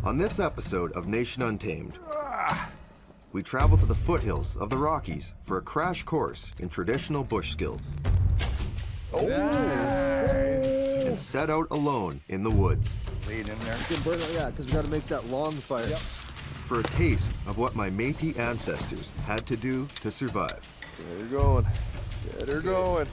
On this episode of Nation Untamed, we travel to the foothills of the Rockies for a crash course in traditional bush skills. Oh, nice. And set out alone in the woods. Lead in there. You can burn it, yeah, because we got to make that long fire. Yep. For a taste of what my Métis ancestors had to do to survive. Get her going. Get her going.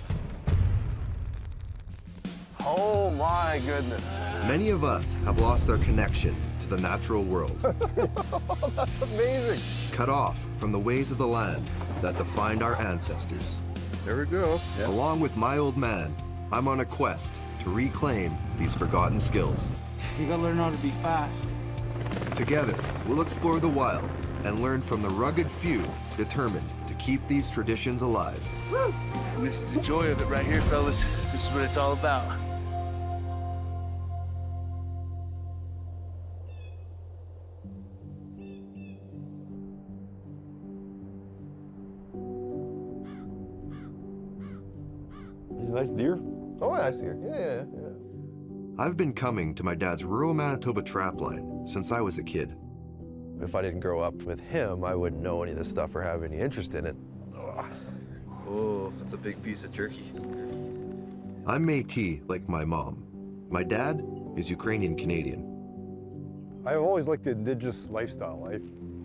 Oh my goodness. Many of us have lost our connection to the natural world. That's amazing. Cut off from the ways of the land that defined our ancestors. There we go. Yep. Along with my old man, I'm on a quest to reclaim these forgotten skills. You gotta learn how to be fast. Together, we'll explore the wild and learn from the rugged few determined to keep these traditions alive. Woo! And this is the joy of it right here, fellas. This is what it's all about. These nice deer. Oh, I see her. Yeah. I've been coming to my dad's rural Manitoba trapline since I was a kid. If I didn't grow up with him, I wouldn't know any of this stuff or have any interest in it. Oh, that's a big piece of jerky. I'm Métis like my mom. My dad is Ukrainian-Canadian. I've always liked the Indigenous lifestyle.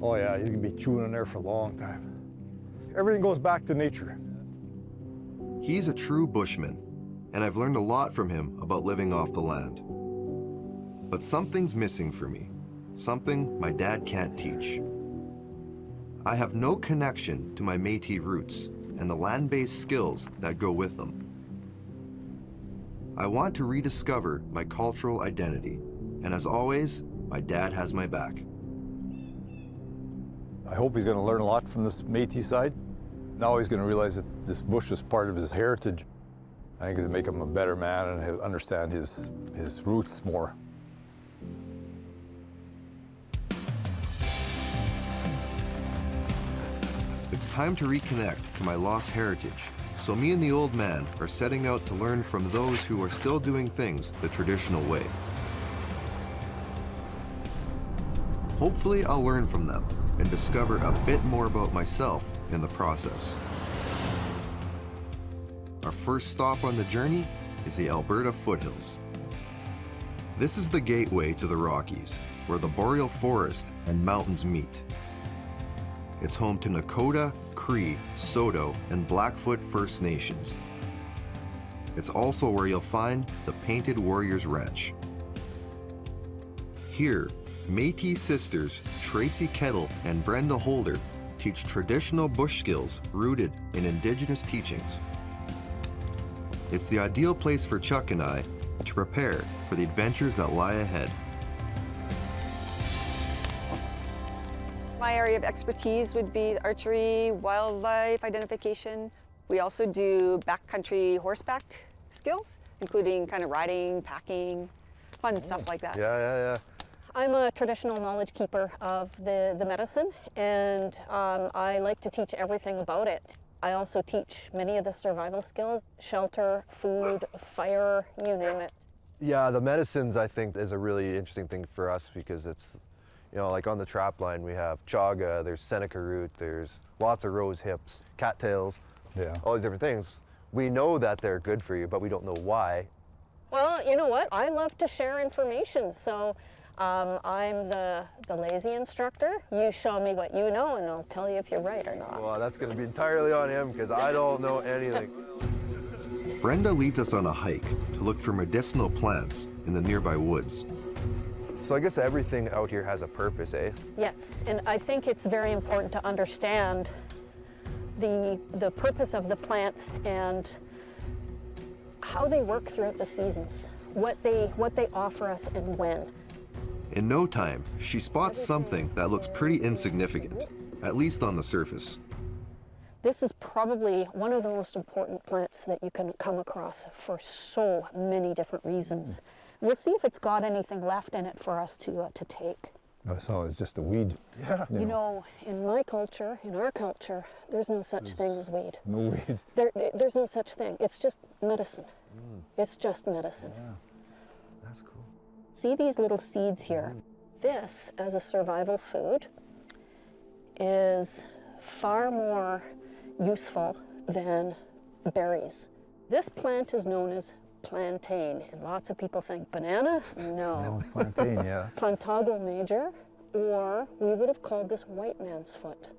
Oh yeah, he's gonna be chewing in there for a long time. Everything goes back to nature. He's a true bushman, and I've learned a lot from him about living off the land. But something's missing for me, something my dad can't teach. I have no connection to my Métis roots and the land-based skills that go with them. I want to rediscover my cultural identity, and as always, my dad has my back. I hope he's gonna learn a lot from this Métis side. Now he's gonna realize that this bush is part of his heritage. I think it'll make him a better man and he'll understand his roots more. It's time to reconnect to my lost heritage, so me and the old man are setting out to learn from those who are still doing things the traditional way. Hopefully I'll learn from them and discover a bit more about myself in the process. Our first stop on the journey is the Alberta foothills. This is the gateway to the Rockies, where the boreal forest and mountains meet. It's home to Nakota, Cree, Saulteaux, and Blackfoot First Nations. It's also where you'll find the Painted Warriors Ranch. Here, Métis sisters Tracy Kettle and Brenda Holder teach traditional bush skills rooted in Indigenous teachings. It's the ideal place for Chuck and I to prepare for the adventures that lie ahead. My area of expertise would be archery, wildlife identification. We also do backcountry horseback skills, including kind of riding, packing, fun stuff like that. Yeah. I'm a traditional knowledge keeper of the medicine, and I like to teach everything about it. I also teach many of the survival skills, shelter, food, fire, you name it. Yeah, the medicines I think is a really interesting thing for us because it's, you know, like on the trap line we have chaga, there's Seneca root, there's lots of rose hips, cattails, all these different things. We know that they're good for you, but we don't know why. Well, you know what? I love to share information, so I'm the lazy instructor. You show me what you know and I'll tell you if you're right or not. Well, that's gonna be entirely on him because I don't know anything. Brenda leads us on a hike to look for medicinal plants in the nearby woods. So I guess everything out here has a purpose, eh? Yes, and I think it's very important to understand the purpose of the plants and how they work throughout the seasons, what they offer us and when. In no time, she spots something that looks pretty insignificant, at least on the surface. This is probably one of the most important plants that you can come across for so many different reasons. We'll see if it's got anything left in it for us to take. I saw it's just a weed. Yeah. You know, in my culture, in our culture, there's no such thing as weed. No weeds. There's no such thing. It's just medicine. It's just medicine. Yeah. That's cool. See these little seeds here? this as a survival food is far more useful than berries. This plant is known as plantain, and lots of people think banana? No. Plantain, yeah. Plantago major, or we would have called this white man's foot,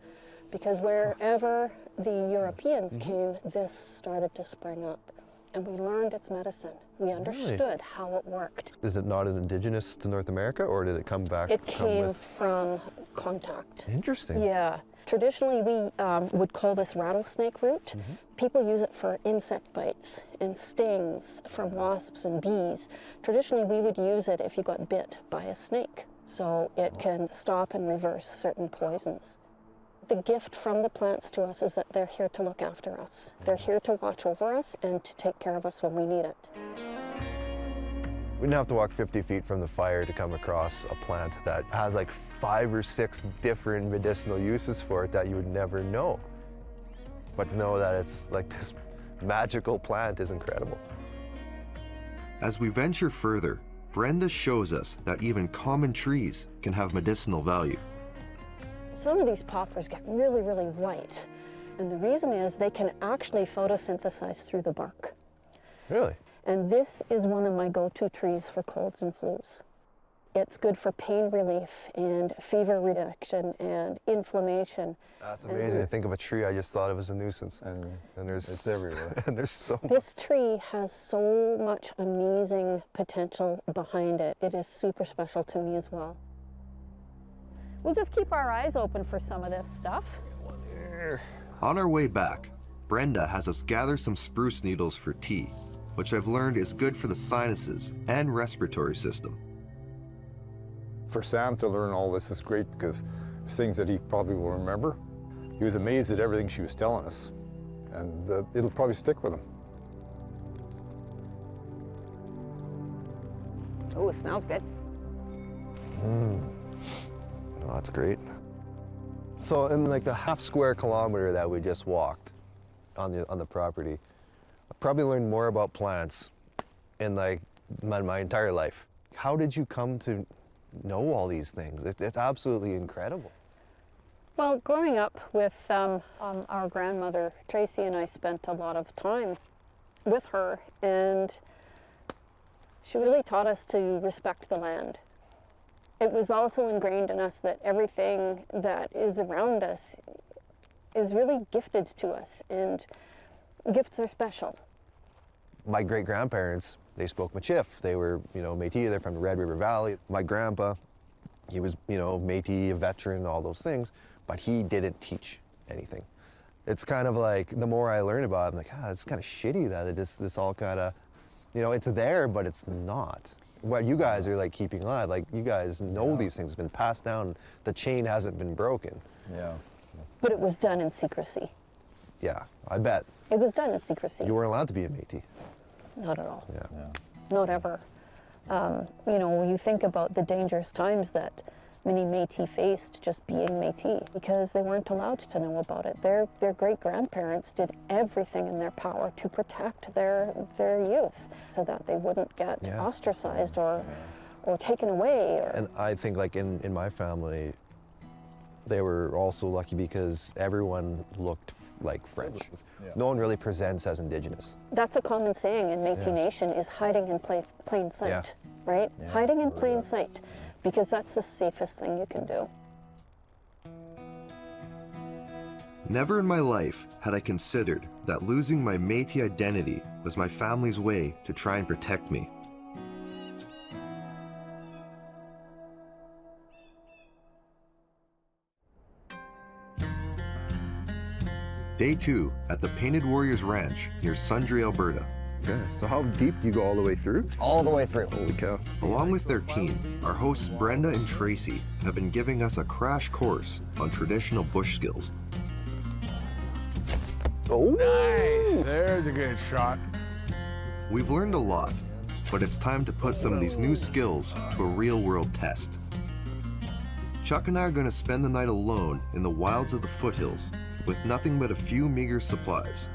because wherever the Europeans came, this started to spring up. And we learned its medicine. We understood how it worked. Is it not an indigenous to North America, or did it come back? It came from contact. Interesting. Yeah. Traditionally, we would call this rattlesnake root. People use it for insect bites and stings from wasps and bees. Traditionally, we would use it if you got bit by a snake. So it can stop and reverse certain poisons. The gift from the plants to us is that they're here to look after us. They're here to watch over us and to take care of us when we need it. We didn't have to walk 50 feet from the fire to come across a plant that has like 5 or 6 different medicinal uses for it that you would never know. But to know that it's like this magical plant is incredible. As we venture further, Brenda shows us that even common trees can have medicinal value. Some of these poplars get really, really white. And the reason is they can actually photosynthesize through the bark. Really? And this is one of my go-to trees for colds and flus. It's good for pain relief and fever reduction and inflammation. That's amazing to think of a tree. I just thought it was a nuisance. And there's it's everywhere. And there's so much. This tree has so much amazing potential behind it. It is super special to me as well. We'll just keep our eyes open for some of this stuff. On our way back, Brenda has us gather some spruce needles for tea, which I've learned is good for the sinuses and respiratory system. For Sam to learn all this is great because it's things that he probably will remember. He was amazed at everything she was telling us, and it'll probably stick with him. Oh, it smells good. Oh, that's great. So in like the half square kilometer that we just walked on the property, I probably learned more about plants in like my entire life. How did you come to know all these things? It's absolutely incredible. Well, growing up with our grandmother, Tracy, and I spent a lot of time with her, and she really taught us to respect the land. It was also ingrained in us that everything that is around us is really gifted to us, and gifts are special. My great-grandparents, they spoke Michif. They were, Métis, they're from the Red River Valley. My grandpa, he was, Métis, a veteran, all those things, but he didn't teach anything. It's kind of like, the more I learn about it, I'm like, it's kind of shitty that this all kind of, it's there, but it's not. What you guys are like keeping alive, like you guys know these things have been passed down, the chain hasn't been broken. Yeah. But it was done in secrecy. Yeah, I bet. It was done in secrecy. You weren't allowed to be a Métis. Not at all. Yeah. Not ever. When you think about the dangerous times that many Métis faced just being Métis, because they weren't allowed to know about it. Their great-grandparents did everything in their power to protect their youth so that they wouldn't get ostracized or taken away. And I think like in my family, they were also lucky because everyone looked like French. Yeah. No one really presents as Indigenous. That's a common saying in Métis Nation, is hiding in plain sight, right? Yeah. Hiding in plain sight, because that's the safest thing you can do. Never in my life had I considered that losing my Métis identity was my family's way to try and protect me. Day 2 at the Painted Warriors Ranch near Sundre, Alberta. Okay, so how deep do you go all the way through? All the way through. Holy cow. Along with their team, our hosts Brenda and Tracy have been giving us a crash course on traditional bush skills. Oh! Nice. There's a good shot. We've learned a lot, but it's time to put some of these new skills to a real-world test. Chuck and I are going to spend the night alone in the wilds of the foothills with nothing but a few meager supplies.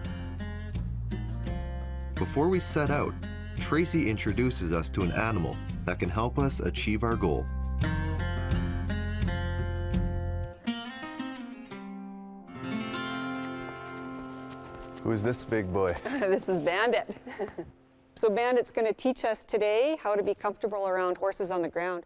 Before we set out, Tracy introduces us to an animal that can help us achieve our goal. Who's this big boy? This is Bandit. So Bandit's going to teach us today how to be comfortable around horses on the ground.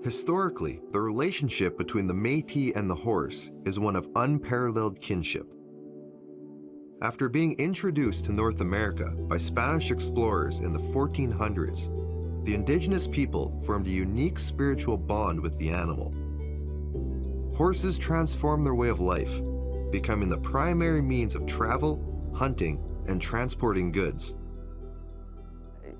Historically, the relationship between the Métis and the horse is one of unparalleled kinship. After being introduced to North America by Spanish explorers in the 1400s, the indigenous people formed a unique spiritual bond with the animal. Horses transformed their way of life, becoming the primary means of travel, hunting, and transporting goods.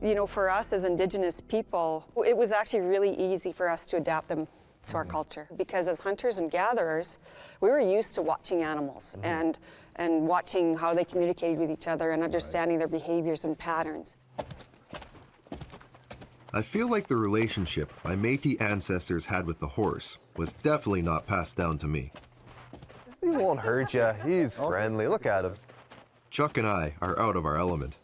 You know, for us as Indigenous people, it was actually really easy for us to adapt them to our culture, because as hunters and gatherers, we were used to watching animals and watching how they communicated with each other and understanding their behaviors and patterns. I feel like the relationship my Métis ancestors had with the horse was definitely not passed down to me. He won't hurt you. He's friendly. Look at him. Chuck and I are out of our element.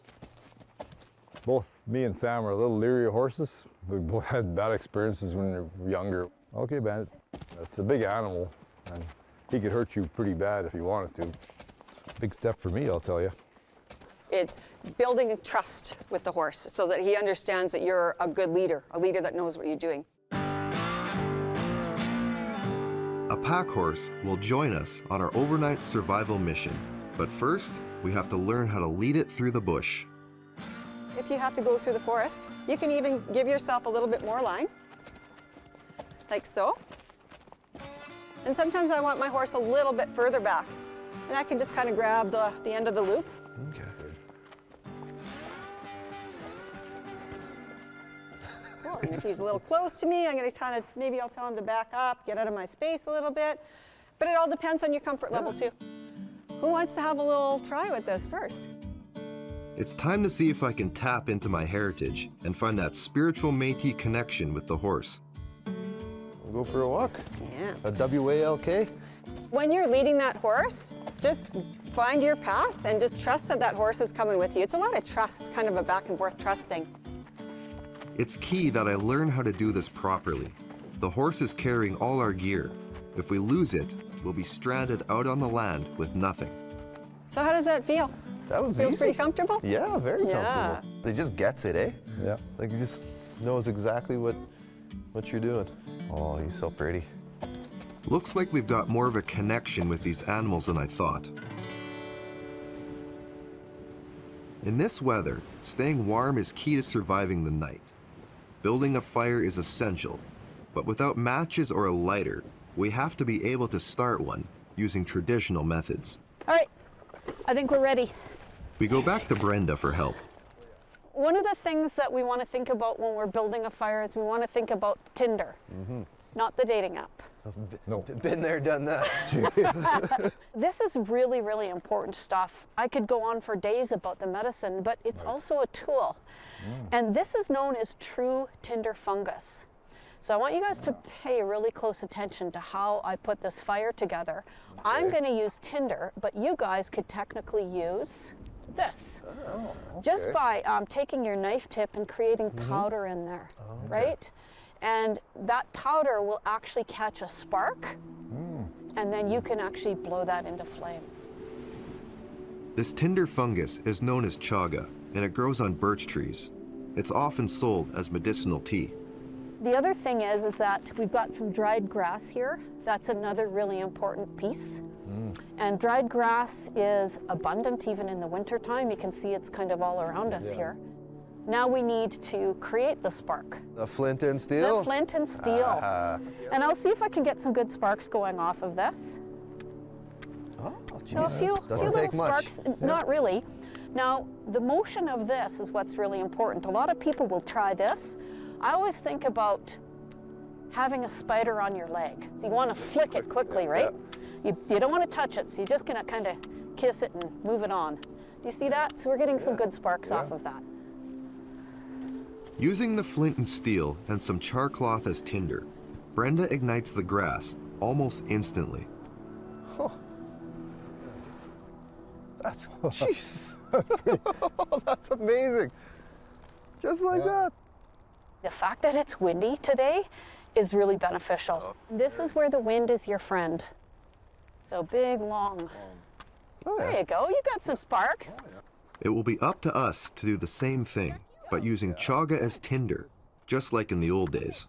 Both me and Sam are a little leery of horses. We both had bad experiences when we were younger. Okay, Bandit. It's a big animal, and he could hurt you pretty bad if he wanted to. Big step for me, I'll tell you. It's building a trust with the horse so that he understands that you're a good leader, a leader that knows what you're doing. A pack horse will join us on our overnight survival mission. But first, we have to learn how to lead it through the bush. If you have to go through the forest, you can even give yourself a little bit more line, like so. And sometimes I want my horse a little bit further back, and I can just kind of grab the end of the loop. Okay. Cool. And if he's a little close to me, I'm going to kind of, maybe I'll tell him to back up, get out of my space a little bit. But it all depends on your comfort level too. Who wants to have a little try with this first? It's time to see if I can tap into my heritage and find that spiritual Métis connection with the horse. We'll go for a walk. Yeah. A WALK. When you're leading that horse, just find your path and just trust that that horse is coming with you. It's a lot of trust, kind of a back and forth trust thing. It's key that I learn how to do this properly. The horse is carrying all our gear. If we lose it, we'll be stranded out on the land with nothing. So how does that feel? That was Feels easy. pretty comfortable? Yeah, very Yeah. comfortable. He just gets it, eh? Yeah. Like he just knows exactly what you're doing. Oh, he's so pretty. Looks like we've got more of a connection with these animals than I thought. In this weather, staying warm is key to surviving the night. Building a fire is essential, but without matches or a lighter, we have to be able to start one using traditional methods. All right, I think we're ready. We go back to Brenda for help. One of the things that we want to think about when we're building a fire is we want to think about Tinder, not the dating app. No. Been there, done that. This is really, really important stuff. I could go on for days about the medicine, but it's also a tool. And this is known as true tinder fungus. So I want you guys to pay really close attention to how I put this fire together. Okay. I'm going to use tinder, but you guys could technically use this. Oh, okay. Just by taking your knife tip and creating powder in there, right? And that powder will actually catch a spark, and then you can actually blow that into flame. This tinder fungus is known as chaga, and it grows on birch trees. It's often sold as medicinal tea. The other thing is that we've got some dried grass here. That's another really important piece. And dried grass is abundant even in the wintertime. You can see it's kind of all around us here. Now we need to create the spark. The flint and steel? The flint and steel. And I'll see if I can get some good sparks going off of this. Oh, So a few doesn't little take much. sparks, not really. Now, the motion of this is what's really important. A lot of people will try this. I always think about having a spider on your leg. So you want to flick it quickly, right? You don't want to touch it, so you're just going to kind of kiss it and move it on. Do you see that? So we're getting some good sparks off of that. Using the flint and steel and some char cloth as tinder, Brenda ignites the grass almost instantly. Oh. That's, Jesus. That's amazing. Just like that. The fact that it's windy today is really beneficial. This is where the wind is your friend. So big, long. Oh, yeah. There you go. You got some sparks. It will be up to us to do the same thing, but using chaga as tinder, just like in the old days.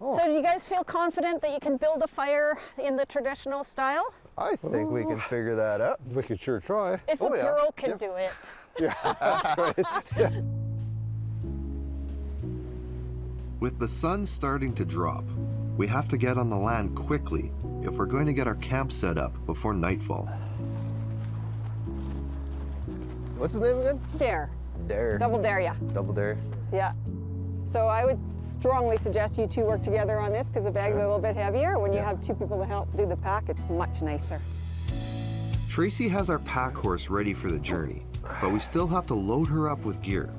So do you guys feel confident that you can build a fire in the traditional style? I think we can figure that out. We could sure try. If a girl can do it. Yeah, that's right. Yeah. With the sun starting to drop, we have to get on the land quickly if we're going to get our camp set up before nightfall. What's his name again? Dare. Dare. Double dare, yeah. Double dare. Yeah. So I would strongly suggest you two work together on this because the bag's a little bit heavier. When you have two people to help do the pack, it's much nicer. Tracy has our pack horse ready for the journey, but we still have to load her up with gear.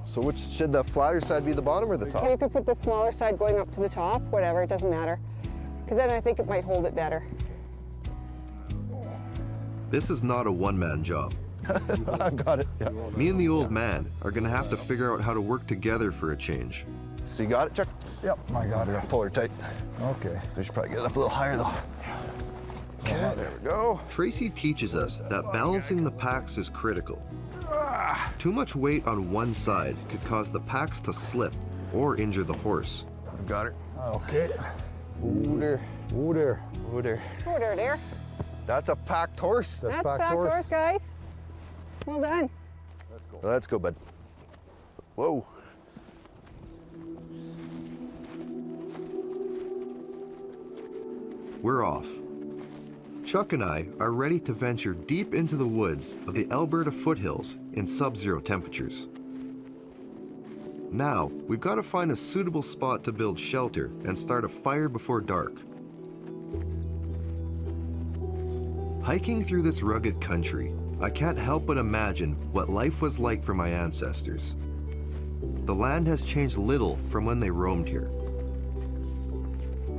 So which, should the flatter side be the bottom or the top? You could put the smaller side going up to the top, whatever, it doesn't matter. Because then I think it might hold it better. This is not a one-man job. I got it. Yeah. Me and the old man are gonna have to figure out how to work together for a change. So you got it, Chuck? Yep, I got it. Pull her tight. Okay. So we should probably get it up a little higher though. Okay, there we go. Tracy teaches us that balancing the packs is critical. Too much weight on one side could cause the packs to slip or injure the horse. Got her. Okay. Ooh there. Ooh there. Ooh there. Oh, there. That's a packed horse. That's packed horse, guys. Well done. Let's go, bud. Whoa. We're off. Chuck and I are ready to venture deep into the woods of the Alberta foothills in sub-zero temperatures. Now, we've got to find a suitable spot to build shelter and start a fire before dark. Hiking through this rugged country, I can't help but imagine what life was like for my ancestors. The land has changed little from when they roamed here.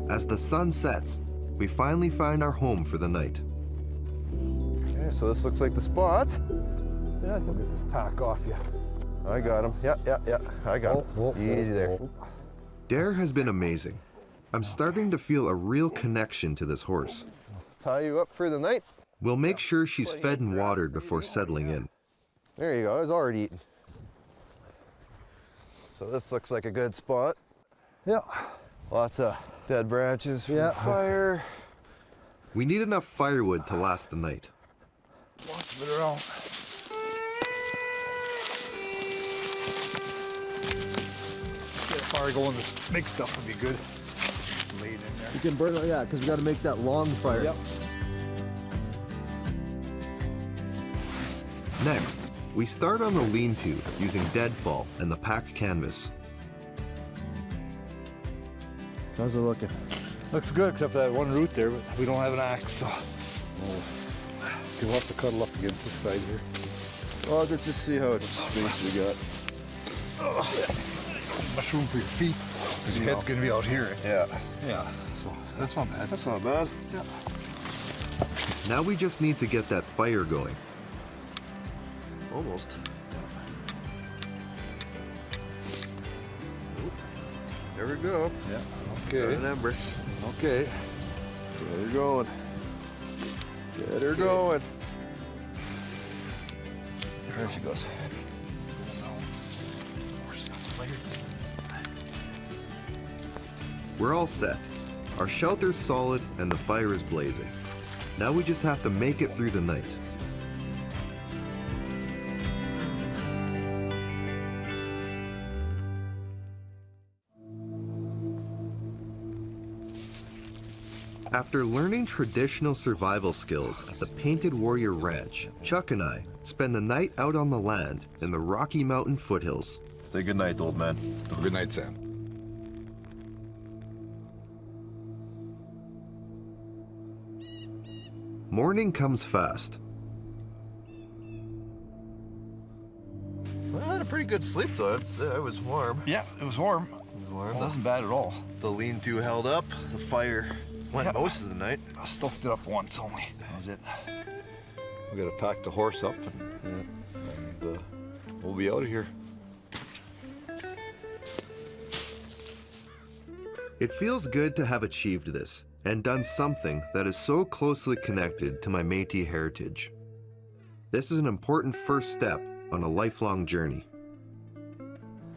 As the sun sets, we finally find our home for the night. Okay, so this looks like the spot. Yeah, I think get this pack off you. I got him. Yeah. I got him. Easy there. Dare has been amazing. I'm starting to feel a real connection to this horse. Let's tie you up for the night. We'll make sure she's fed and watered before settling in. There you go. It's already eaten. So this looks like a good spot. Yeah. Lots of dead branches for Yeah, the fire. We need enough firewood to last the night. Lots of it around. Get a fire going. This big stuff would be good. Laid in there. You can burn it, yeah, because we got to make that long fire. Yep. Next, we start on the lean-to using deadfall and the pack canvas. How's it looking? Looks good, except for that one root there, but we don't have an axe, so we'll have to cuddle up against this side here. Well, let's just see how much space we got. Much room for your feet, because your head's gonna be out here. Yeah. Yeah, so that's not bad. That's not bad. Yeah. Now we just need to get that fire going. Almost. There we go. Yeah. Got Okay. an ember. Okay. Get her going. Get her going. There she goes. We're all set. Our shelter's solid and the fire is blazing. Now we just have to make it through the night. After learning traditional survival skills at the Painted Warrior Ranch, Chuck and I spend the night out on the land in the Rocky Mountain foothills. Say goodnight, old man. Good night, Sam. Morning comes fast. Well, I had a pretty good sleep though. It was warm. Yeah, it was warm. It was warm. It wasn't bad at all. The lean-to held up. The fire went most of the night. I stuffed it up once only. That was it. We gotta pack the horse up and we'll be out of here. It feels good to have achieved this and done something that is so closely connected to my Métis heritage. This is an important first step on a lifelong journey.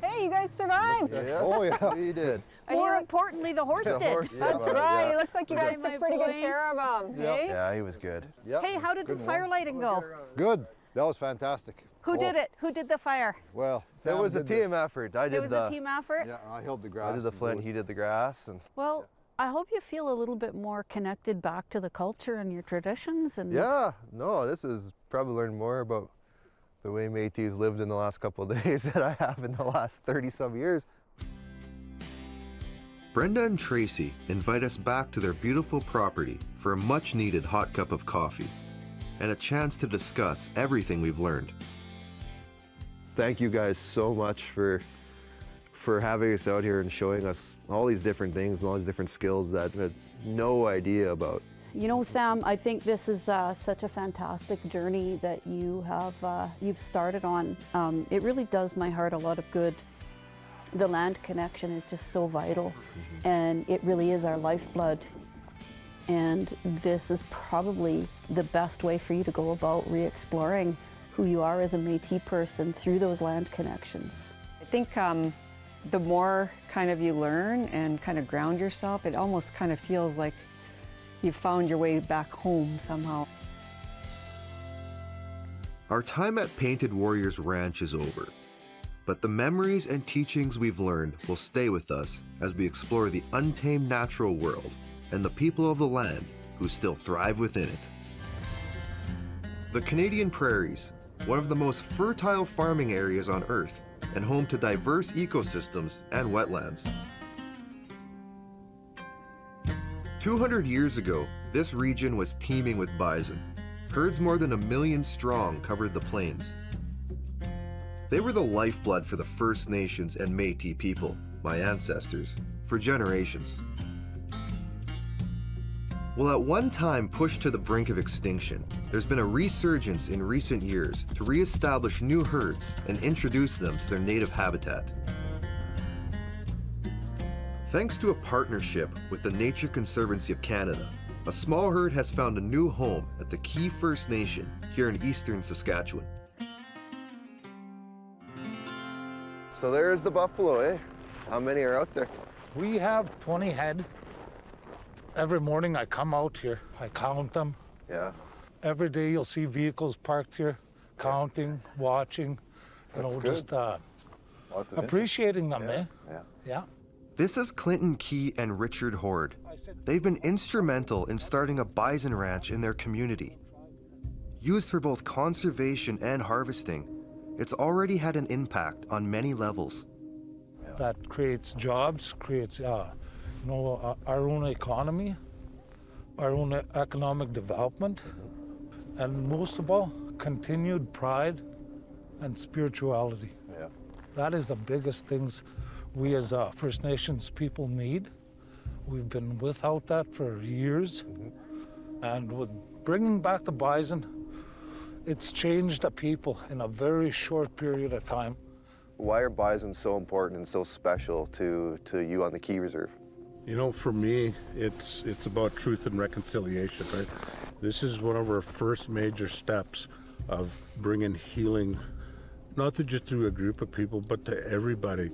Hey, you guys survived. Yes, Oh, yeah. we did. More importantly, the horse The did. horse, yeah. That's right. Yeah. It looks like you guys My took pretty good boy. care of him. Yeah. Hey? Yeah, he was good. Yep. Hey, how did the fire lighting go? Good. That was fantastic. Who did it? Who did the fire? Well, It Sam was a did the- team effort. I It did was the a team effort? Yeah, I held the grass. I did the and flint, wood. he did the grass, and Well, I hope you feel a little bit more connected back to the culture and your traditions. And yeah, no, this is probably learned more about the way Métis lived in the last couple of days than I have in the last 30-some years. Brenda and Tracy invite us back to their beautiful property for a much-needed hot cup of coffee and a chance to discuss everything we've learned. Thank you guys so much for having us out here and showing us all these different things and all these different skills that I had no idea about. you know, Sam, I think this is such a fantastic journey that you have you've started on. It really does my heart a lot of good. The land connection is just so vital, and it really is our lifeblood. And this is probably the best way for you to go about re-exploring who you are as a Métis person through those land connections. I think the more kind of you learn and kind of ground yourself, it almost kind of feels like you've found your way back home somehow. Our time at Painted Warriors Ranch is over, but the memories and teachings we've learned will stay with us as we explore the untamed natural world and the people of the land who still thrive within it. The Canadian prairies, one of the most fertile farming areas on Earth and home to diverse ecosystems and wetlands. 200 years ago, this region was teeming with bison. Herds more than 1 million strong covered the plains. They were the lifeblood for the First Nations and Métis people, my ancestors, for generations. Well, at one time pushed to the brink of extinction, there's been a resurgence in recent years to re-establish new herds and introduce them to their native habitat. Thanks to a partnership with the Nature Conservancy of Canada, a small herd has found a new home at the Key First Nation here in eastern Saskatchewan. So there's the buffalo, eh? How many are out there? We have 20 head. Every morning I come out here, I count them. Yeah. Every day you'll see vehicles parked here, counting, watching, That's good. just Lots of appreciating them, interest. eh? Yeah. Yeah. This is Clinton Key and Richard Horde. They've been instrumental in starting a bison ranch in their community. Used for both conservation and harvesting, it's already had an impact on many levels. That creates jobs, creates our own economy, our own economic development, and most of all, continued pride and spirituality. Yeah. That is the biggest things we as First Nations people need. We've been without that for years, and with bringing back the bison, it's changed the people in a very short period of time. Why are bison so important and so special to you on the Key Reserve? You know, for me, it's about truth and reconciliation, right? This is one of our first major steps of bringing healing, not to just to a group of people, but to everybody.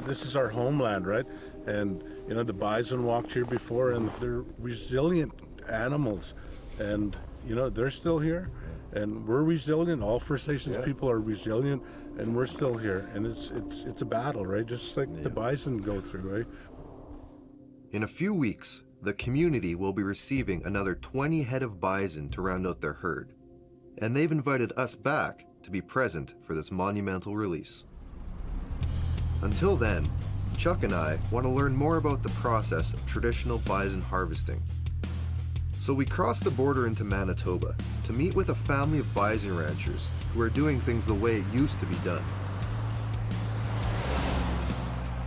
This is our homeland, right? And, you know, the bison walked here before, and they're resilient animals. And, you know, they're still here, and we're resilient. All First Nations people are resilient, and we're still here. And it's a battle, right? Just like the bison go through, right? In a few weeks, the community will be receiving another 20 head of bison to round out their herd. And they've invited us back to be present for this monumental release. Until then, Chuck and I want to learn more about the process of traditional bison harvesting. So we crossed the border into Manitoba to meet with a family of bison ranchers who are doing things the way it used to be done.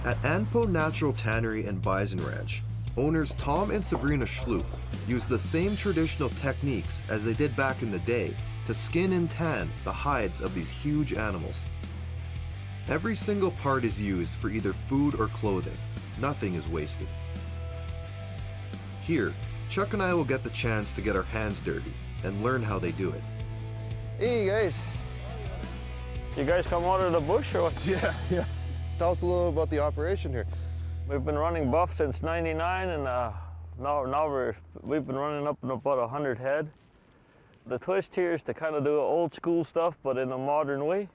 At Anpo Natural Tannery and Bison Ranch, owners Tom and Sabrina Schloop use the same traditional techniques as they did back in the day to skin and tan the hides of these huge animals. Every single part is used for either food or clothing. Nothing is wasted. Here, Chuck and I will get the chance to get our hands dirty and learn how they do it. Hey guys. You guys come out of the bush or what? Yeah. Tell us a little about the operation here. We've been running buff since '99, and now we've been running up in about 100 head. The twist here is to kind of do old school stuff, but in a modern way.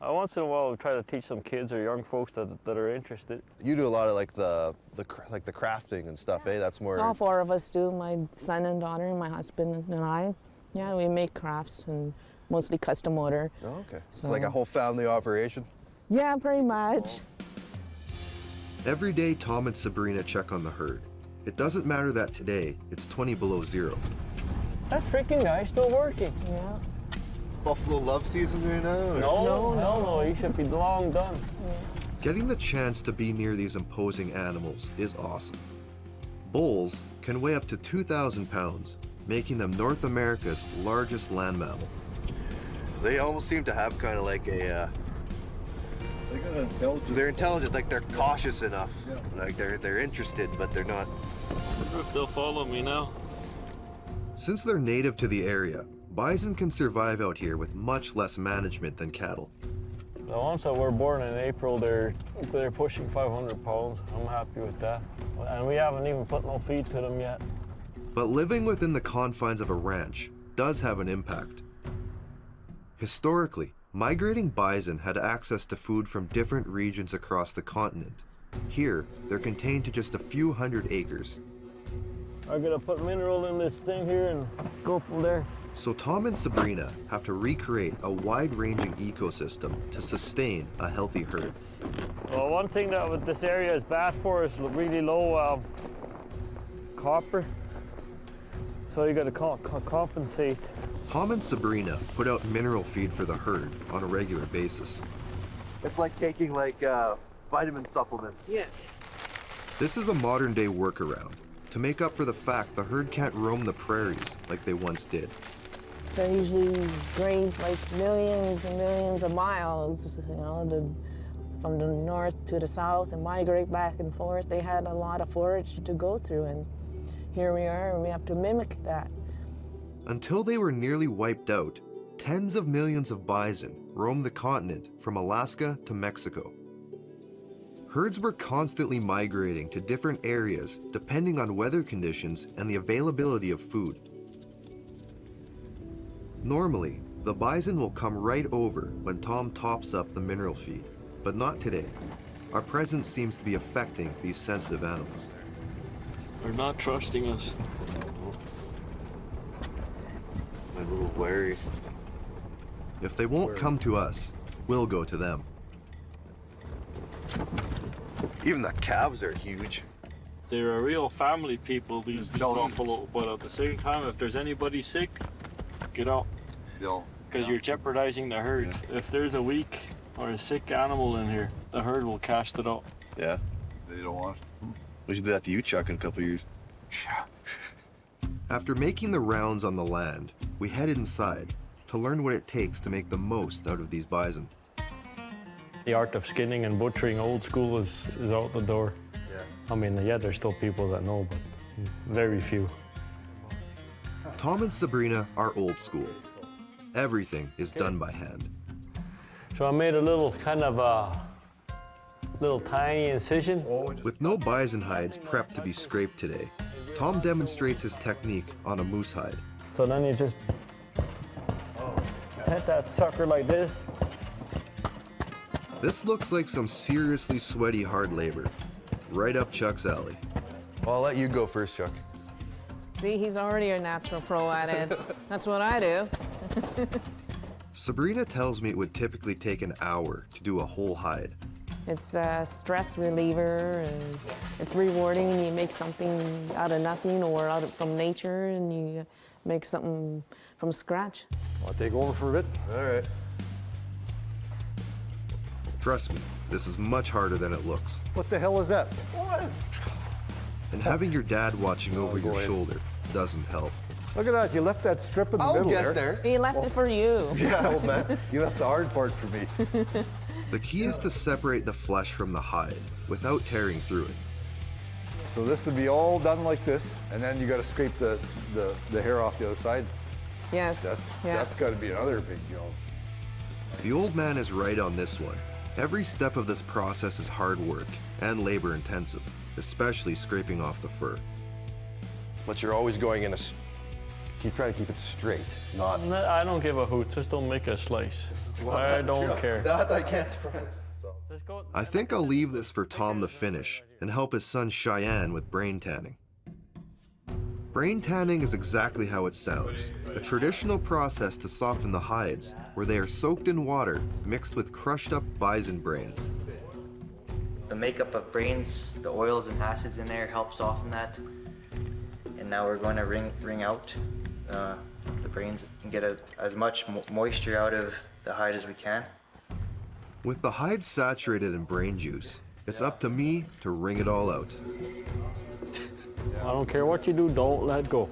Once in a while, we try to teach some kids or young folks that are interested. You do a lot of like the crafting and stuff, eh? That's more. All four of us do. My son and daughter, and my husband and I. Yeah, we make crafts and mostly custom order. Oh, okay. So it's like a whole family operation. Yeah, pretty much. Every day, Tom and Sabrina check on the herd. It doesn't matter that today it's 20 below zero. That freaking guy's still working. Yeah. Buffalo love season right now? No, he should be long done. Yeah. Getting the chance to be near these imposing animals is awesome. Bulls can weigh up to 2,000 pounds, making them North America's largest land mammal. They almost seem to have kind of like a... They're intelligent, like they're cautious enough. Yeah. Like they're interested, but they're not. I wonder if they'll follow me now. Since they're native to the area, bison can survive out here with much less management than cattle. The ones that were born in April, they're pushing 500 pounds. I'm happy with that. And we haven't even put no feed to them yet. But living within the confines of a ranch does have an impact. Historically, migrating bison had access to food from different regions across the continent. Here, they're contained to just a few hundred acres. I'm gonna put mineral in this thing here and go from there. So Tom and Sabrina have to recreate a wide-ranging ecosystem to sustain a healthy herd. Well, one thing that this area is bad for is really low copper. So you gotta compensate. Tom and Sabrina put out mineral feed for the herd on a regular basis. It's like taking like vitamin supplements. Yeah. This is a modern-day workaround to make up for the fact the herd can't roam the prairies like they once did. They usually graze like millions and millions of miles, you know, from the north to the south and migrate back and forth. They had a lot of forage to go through, and here we are, and we have to mimic that. Until they were nearly wiped out, tens of millions of bison roamed the continent from Alaska to Mexico. Herds were constantly migrating to different areas depending on weather conditions and the availability of food. Normally, the bison will come right over when Tom tops up the mineral feed, but not today. Our presence seems to be affecting these sensitive animals. They're not trusting us. I'm a little wary. If they won't come to us, we'll go to them. Even the calves are huge. They're a real family people, these buffalo, but at the same time, if there's anybody sick, get out. Because you're jeopardizing the herd. Yeah. If there's a weak or a sick animal in here, the herd will cast it out. Yeah. They don't want. We should do that to you, Chuck, in a couple of years. After making the rounds on the land, we head inside to learn what it takes to make the most out of these bison. The art of skinning and butchering old school is out the door. Yeah. I mean, yeah, there's still people that know, but very few. Tom and Sabrina are old school. Everything is done by hand. So I made a little kind of little tiny incision. With no bison hides prepped to be scraped today, Tom demonstrates his technique on a moose hide. So then you just hit that sucker like this. This looks like some seriously sweaty hard labor. Right up Chuck's alley. Well, I'll let you go first, Chuck. See, he's already a natural pro at it. That's what I do. Sabrina tells me it would typically take an hour to do a whole hide. It's a stress reliever, and it's rewarding. You make something out of nothing or from nature, and you make something from scratch. I'll take over for a bit. All right. Trust me, this is much harder than it looks. What the hell is that? What? And having your dad watching over your shoulder doesn't help. Look at that, you left that strip in the middle I'll get there. He left it for you. Yeah, old man. You left the hard part for me. The key is to separate the flesh from the hide without tearing through it. So this would be all done like this, and then you got to scrape the hair off the other side. Yes. That's got to be another big job. The old man is right on this one. Every step of this process is hard work and labor intensive, especially scraping off the fur. But you're always going in keep trying to keep it straight, not. I don't give a hoot, just don't make a slice. I don't care. That I can't promise. I think I'll leave this for Tom to finish and help his son Cheyenne with brain tanning. Brain tanning is exactly how it sounds, a traditional process to soften the hides where they are soaked in water mixed with crushed up bison brains. The makeup of brains, the oils and acids in there help soften that. And now we're going to wring out the brains and get as much moisture out of the hide as we can. With the hide saturated in brain juice, it's up to me to wring it all out. I don't care what you do, don't let go.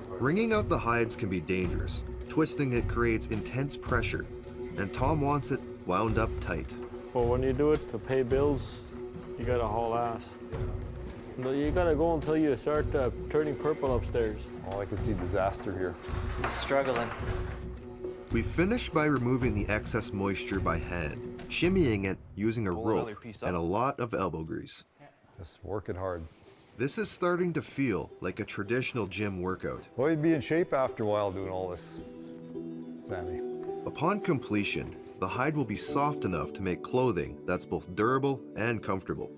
Wringing out the hides can be dangerous. Twisting it creates intense pressure, and Tom wants it wound up tight. But when you do it to pay bills, you gotta haul ass. You gotta go until you start turning purple upstairs. Oh, I can see disaster here. Struggling. We finish by removing the excess moisture by hand, shimmying it using a rope and a lot of elbow grease. Just working hard. This is starting to feel like a traditional gym workout. Well, you'd be in shape after a while doing all this, Sammy. Upon completion, the hide will be soft enough to make clothing that's both durable and comfortable.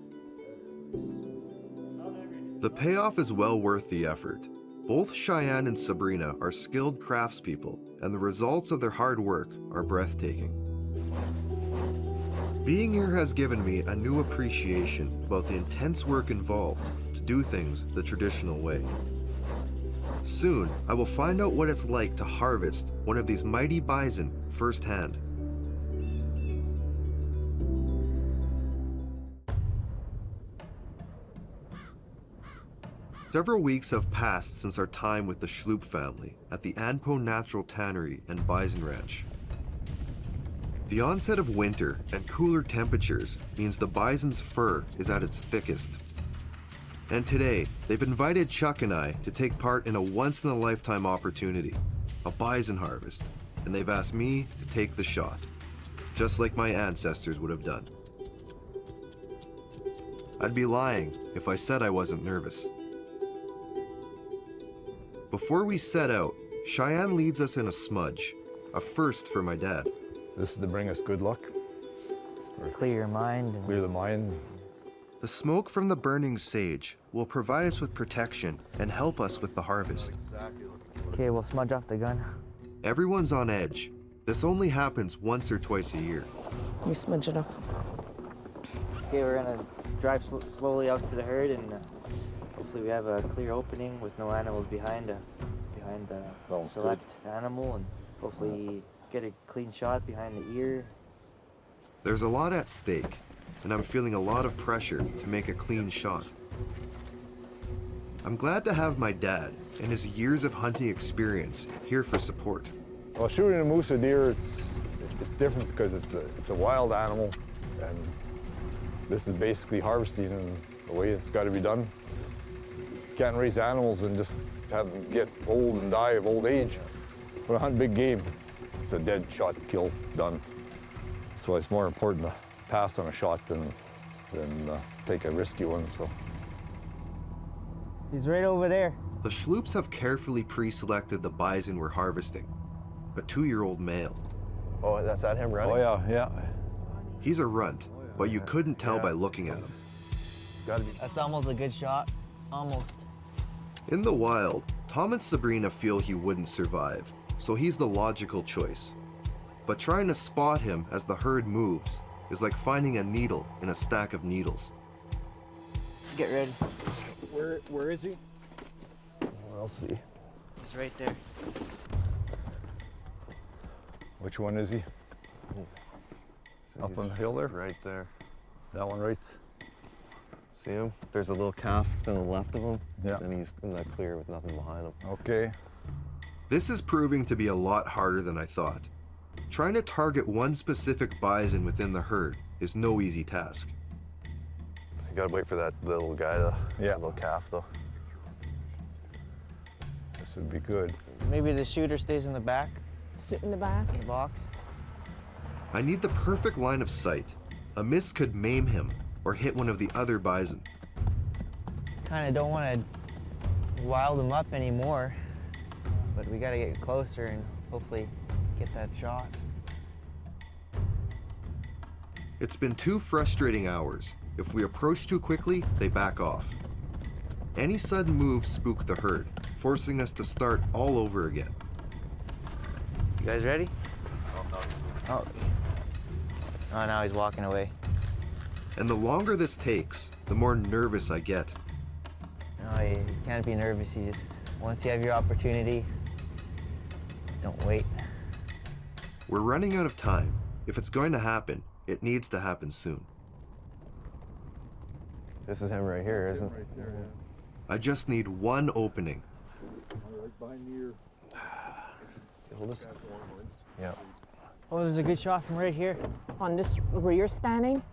The payoff is well worth the effort. Both Cheyenne and Sabrina are skilled craftspeople, and the results of their hard work are breathtaking. Being here has given me a new appreciation about the intense work involved to do things the traditional way. Soon, I will find out what it's like to harvest one of these mighty bison firsthand. Several weeks have passed since our time with the Schloop family at the Anpo Natural Tannery and Bison Ranch. The onset of winter and cooler temperatures means the bison's fur is at its thickest. And today, they've invited Chuck and I to take part in a once-in-a-lifetime opportunity, a bison harvest, and they've asked me to take the shot, just like my ancestors would have done. I'd be lying if I said I wasn't nervous. Before we set out, Cheyenne leads us in a smudge, a first for my dad. This is to bring us good luck. Clear your mind. Clear the mind. The smoke from the burning sage will provide us with protection and help us with the harvest. Okay, we'll smudge off the gun. Everyone's on edge. This only happens once or twice a year. We smudge it off. Okay, we're gonna drive slowly out to the herd and hopefully we have a clear opening with no animals behind the select animal, and hopefully get a clean shot behind the ear. There's a lot at stake, and I'm feeling a lot of pressure to make a clean shot. I'm glad to have my dad and his years of hunting experience here for support. Well, shooting a moose or deer, it's different because it's a wild animal, and this is basically harvesting in the way it's got to be done. You can't raise animals and just have them get old and die of old age. When I hunt big game, it's a dead shot, kill, done. So it's more important to pass on a shot than take a risky one. So he's right over there. The Schloops have carefully pre-selected the bison we're harvesting, a 2-year-old male. Oh, that's at him running? Oh yeah. He's a runt, but you couldn't tell by looking at him. Gotta be. That's almost a good shot. Almost. In the wild, Tom and Sabrina feel he wouldn't survive, so he's the logical choice. But trying to spot him as the herd moves is like finding a needle in a stack of needles. Get ready. Where is he? I'll see. He's right there. Which one is he? Up on the hill there? Right there. That one right? See him? There's a little calf to the left of him. Yeah. And he's in that clear with nothing behind him. Okay. This is proving to be a lot harder than I thought. Trying to target one specific bison within the herd is no easy task. You gotta wait for that little guy, the little calf, though. This would be good. Maybe the shooter stays in the back, Sit in the back. in the box. I need the perfect line of sight. A miss could maim him or hit one of the other bison. Kind of don't want to wild him up anymore, but we got to get closer and hopefully get that shot. It's been 2 frustrating hours. If we approach too quickly, they back off. Any sudden moves spook the herd, forcing us to start all over again. You guys ready? Oh. Oh, now he's walking away. And the longer this takes, the more nervous I get. No, you can't be nervous. You just, once you have your opportunity, don't wait. We're running out of time. If it's going to happen, it needs to happen soon. This is him right here, isn't it? Right there, I just need one opening. Right behind your... Hold this. Yeah. Oh, there's a good shot from right here. On this, where you're standing?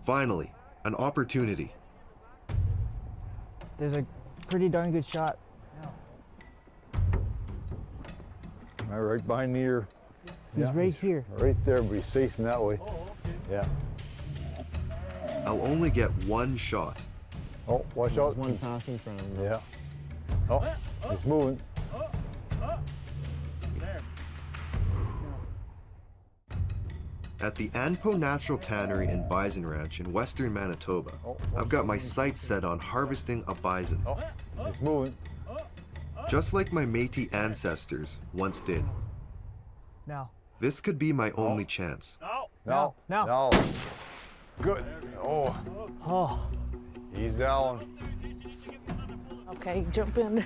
Finally, an opportunity. There's a pretty darn good shot. Right behind the ear. He's right here. Right there, but he's facing that way. Yeah. I'll only get one shot. Oh, watch out. One passing from him. Yeah. Oh, he's moving. At the Anpo Natural Tannery and Bison Ranch in western Manitoba, I've got my sights set on harvesting a bison. Oh, he's moving. Just like my Métis ancestors once did. Now. This could be my only chance. No. Now. No. Good. Oh, Oh. he's down. Okay, jump in.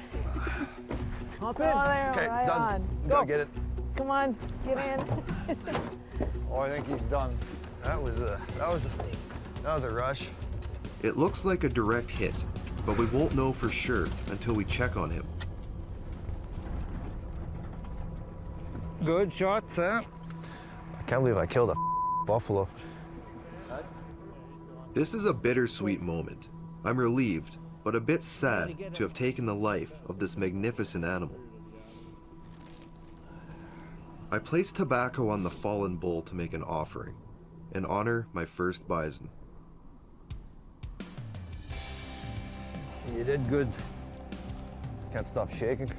Hop Oh, there, Okay, right done. on. Gotta get it. Come on, get in. Oh, I think he's done. That was a rush. It looks like a direct hit, but we won't know for sure until we check on him. Good shot, Sam. I can't believe I killed a buffalo. This is a bittersweet moment. I'm relieved, but a bit sad to have taken the life of this magnificent animal. I placed tobacco on the fallen bull to make an offering and honor my first bison. You did good. Can't stop shaking.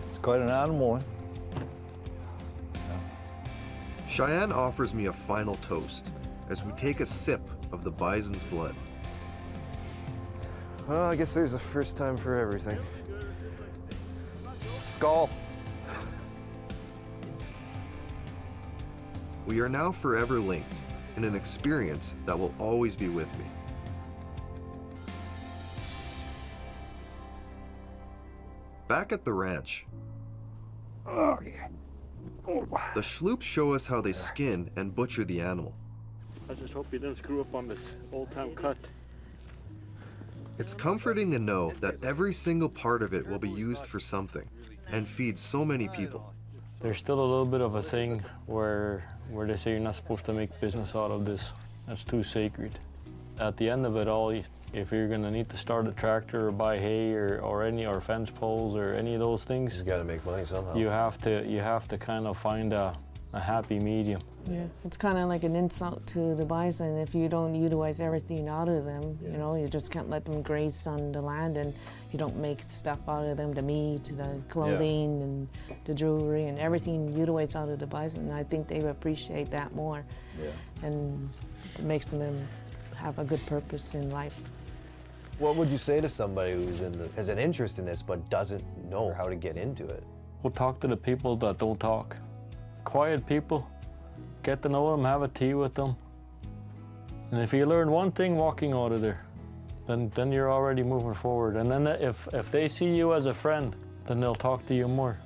It's quite an animal, eh? Cheyenne offers me a final toast as we take a sip of the bison's blood. Well, I guess there's a first time for everything. Skull. We are now forever linked in an experience that will always be with me. Back at the ranch, the Schloops show us how they skin and butcher the animal. I just hope you didn't screw up on this old-time cut. It's comforting to know that every single part of it will be used for something and feed so many people. There's still a little bit of a thing where they say you're not supposed to make business out of this. That's too sacred. At the end of it all, if you're gonna need to start a tractor or buy hay or fence poles or any of those things, You gotta make money somehow. you have to kind of find a happy medium. Yeah, it's kind of like an insult to the bison if you don't utilize everything out of them. You know, you just can't let them graze on the land, and you don't make stuff out of them, the meat, the clothing, and the jewelry, and everything utilize out of the bison. And I think they appreciate that more, and it makes them have a good purpose in life. What would you say to somebody who's has an interest in this but doesn't know how to get into it? We'll talk to the people that don't talk. Quiet people, get to know them, have a tea with them. And if you learn one thing walking out of there, then you're already moving forward. And then if they see you as a friend, then they'll talk to you more.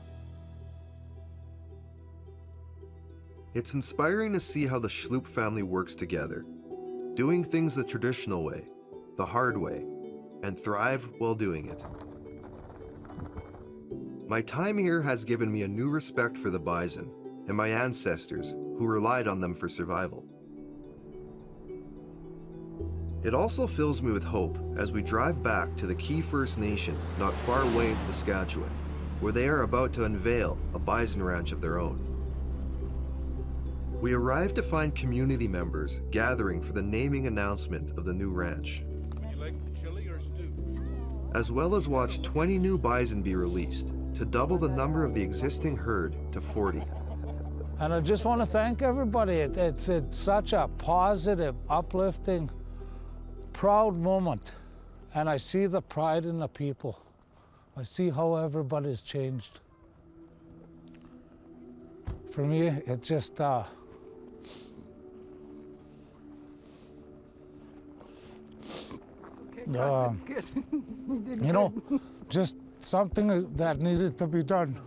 It's inspiring to see how the Schloop family works together, doing things the traditional way, the hard way, and thrive while doing it. My time here has given me a new respect for the bison and my ancestors who relied on them for survival. It also fills me with hope as we drive back to the Key First Nation not far away in Saskatchewan, where they are about to unveil a bison ranch of their own. We arrive to find community members gathering for the naming announcement of the new ranch, You like chili or stew? as well as watch 20 new bison be released to double the number of the existing herd to 40. And I just want to thank everybody. It's such a positive, uplifting, proud moment. And I see the pride in the people. I see how everybody's changed. For me, it just, It's good. you know, just something that needed to be done.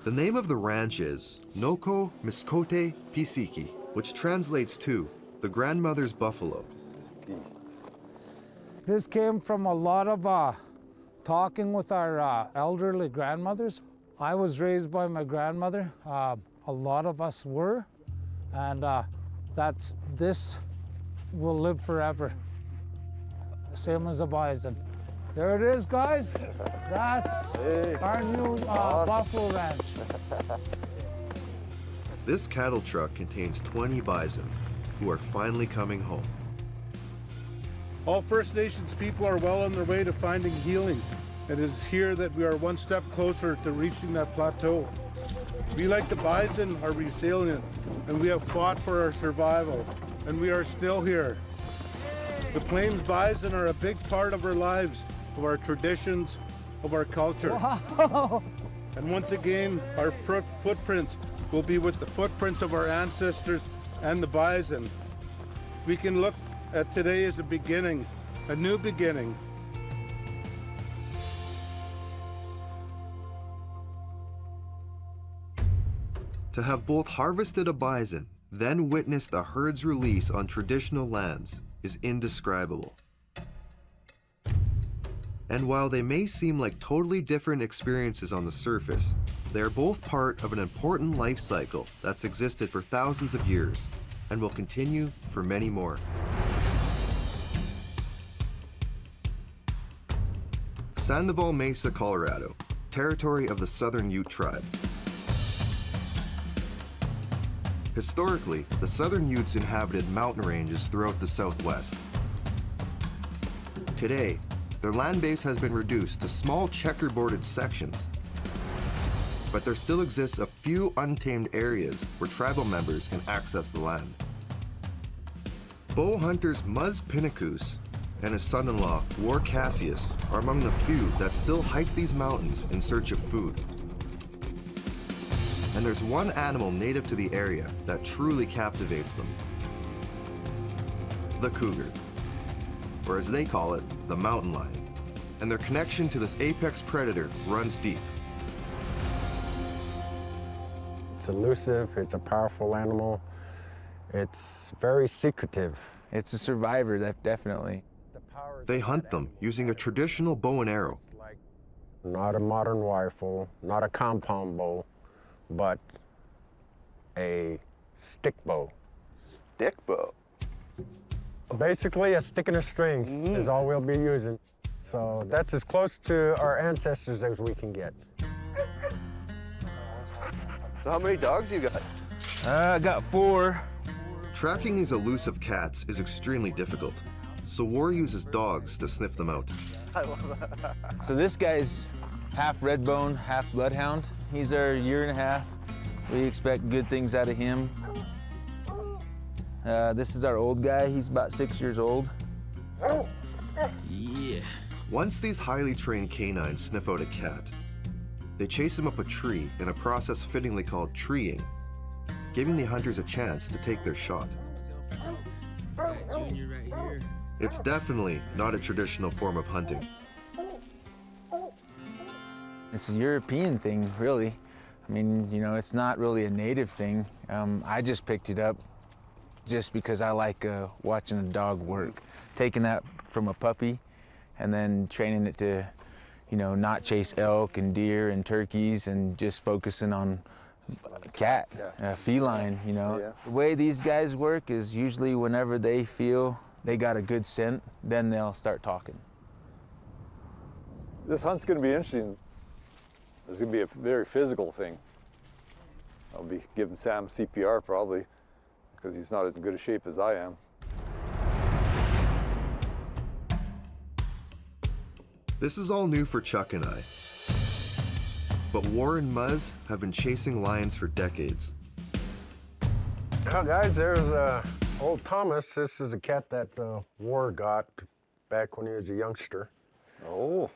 The name of the ranch is Noko Miskote Pisiki, which translates to the grandmother's buffalo. This came from a lot of talking with our elderly grandmothers. I was raised by my grandmother. A lot of us were, and this will live forever. Same as a bison. There it is, guys. That's our new buffalo ranch. This cattle truck contains 20 bison who are finally coming home. All First Nations people are well on their way to finding healing. It is here that we are one step closer to reaching that plateau. We, like the bison, are resilient, and we have fought for our survival, and we are still here. The Plains bison are a big part of our lives, of our traditions, of our culture. Wow. And once again, our footprints will be with the footprints of our ancestors and the bison. We can look at today as a beginning, a new beginning. To have both harvested a bison, then witnessed a herd's release on traditional lands is indescribable. And while they may seem like totally different experiences on the surface, they are both part of an important life cycle that's existed for thousands of years and will continue for many more. Sandoval Mesa, Colorado, territory of the Southern Ute tribe. Historically, the Southern Utes inhabited mountain ranges throughout the Southwest. Today, their land base has been reduced to small checkerboarded sections, but there still exists a few untamed areas where tribal members can access the land. Bow hunters Muzz Pinnacoos and his son-in-law, War Cassius, are among the few that still hike these mountains in search of food. And there's one animal native to the area that truly captivates them: the cougar, or as they call it, the mountain lion. And their connection to this apex predator runs deep. It's elusive, it's a powerful animal, it's very secretive. It's a survivor, definitely. They hunt them using a traditional bow and arrow. Not a modern rifle, not a compound bow, but a stick bow. Stick bow? Basically, a stick and a string is all we'll be using. So that's as close to our ancestors as we can get. So how many dogs you got? I got 4. Tracking these elusive cats is extremely difficult, so War uses dogs to sniff them out. I love that. So this guy's half redbone, half bloodhound. He's our 1.5 years. We expect good things out of him. This is our old guy. He's about 6 years old. Yeah. Once these highly trained canines sniff out a cat, they chase him up a tree in a process fittingly called treeing, giving the hunters a chance to take their shot. It's definitely not a traditional form of hunting. It's a European thing, really. I mean, you know, it's not really a native thing. I just picked it up just because I like watching a dog work. Taking that from a puppy and then training it to, you know, not chase elk and deer and turkeys and just focusing on cat, feline, you know. The way these guys work is usually whenever they feel they got a good scent, then they'll start talking. This hunt's going to be interesting. It's going to be a very physical thing. I'll be giving Sam CPR probably, because he's not as good a shape as I am. This is all new for Chuck and I. But War and Muzz have been chasing lions for decades. Well, guys, there's old Thomas. This is a cat that War got back when he was a youngster. Oh,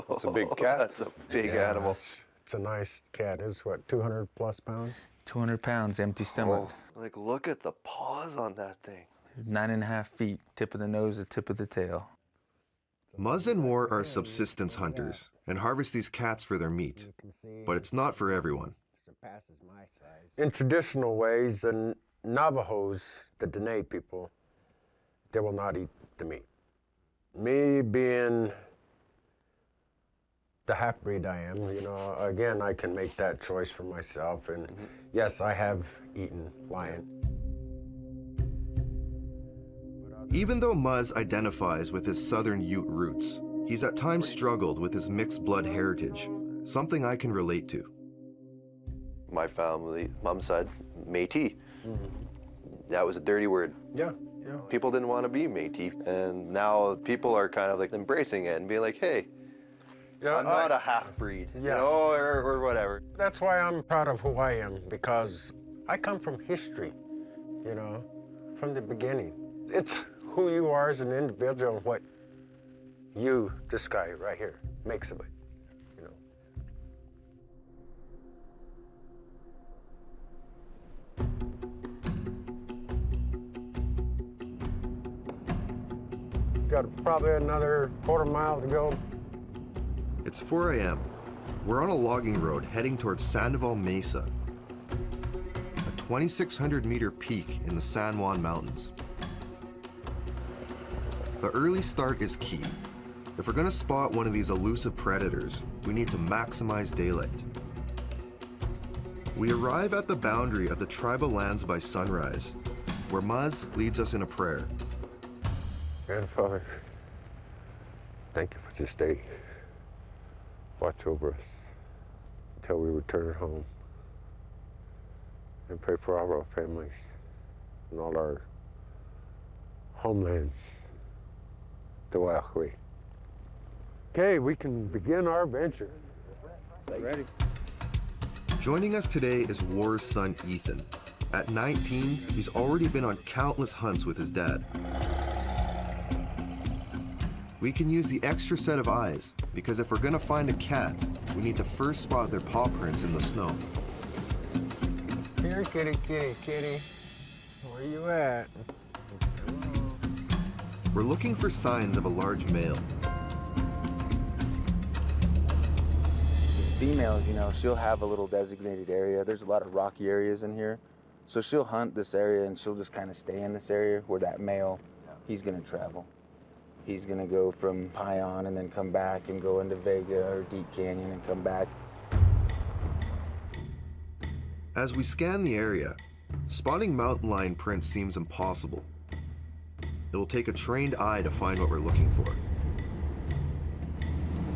that's a big cat. That's a big animal. It's a nice cat. It's what, 200 plus pounds? 200 pounds, empty stomach. Oh, like, look at the paws on that thing. 9.5 feet, tip of the nose, the tip of the tail. Muzz and War are subsistence hunters and harvest these cats for their meat. But it's not for everyone. In traditional ways, the Navajos, the Dene people, they will not eat the meat. Me being the half-breed I am, you know, again, I can make that choice for myself. And yes, I have eaten lion. Even though Muzz identifies with his southern Ute roots, he's at times struggled with his mixed blood heritage, something I can relate to. My family, mom's side, Métis. That was a dirty word. Yeah. People didn't want to be Métis, and now people are kind of like embracing it and being like, hey, I'm not a half-breed, you know, or whatever. That's why I'm proud of who I am, because I come from history, you know, from the beginning. It's who you are as an individual and what you, this guy right here, makes of it, you know. Got probably another quarter mile to go. It's 4 a.m. We're on a logging road heading towards Sandoval Mesa, a 2,600-meter peak in the San Juan Mountains. The early start is key. If we're going to spot one of these elusive predators, we need to maximize daylight. We arrive at the boundary of the tribal lands by sunrise, where Muzz leads us in a prayer. Grandfather, thank you for this day. Watch over us until we return home. And pray for all our families and all our homelands. Okay, we can begin our adventure. Ready. Joining us today is War's son, Ethan. At 19, he's already been on countless hunts with his dad. We can use the extra set of eyes, because if we're gonna find a cat, we need to first spot their paw prints in the snow. Here, kitty, kitty, kitty. Where you at? We're looking for signs of a large male. Females, you know, she'll have a little designated area. There's a lot of rocky areas in here. So she'll hunt this area and she'll just kind of stay in this area where that male, he's gonna travel. He's gonna go from Pion and then come back and go into Vega or Deep Canyon and come back. As we scan the area, spotting mountain lion prints seems impossible. It will take a trained eye to find what we're looking for.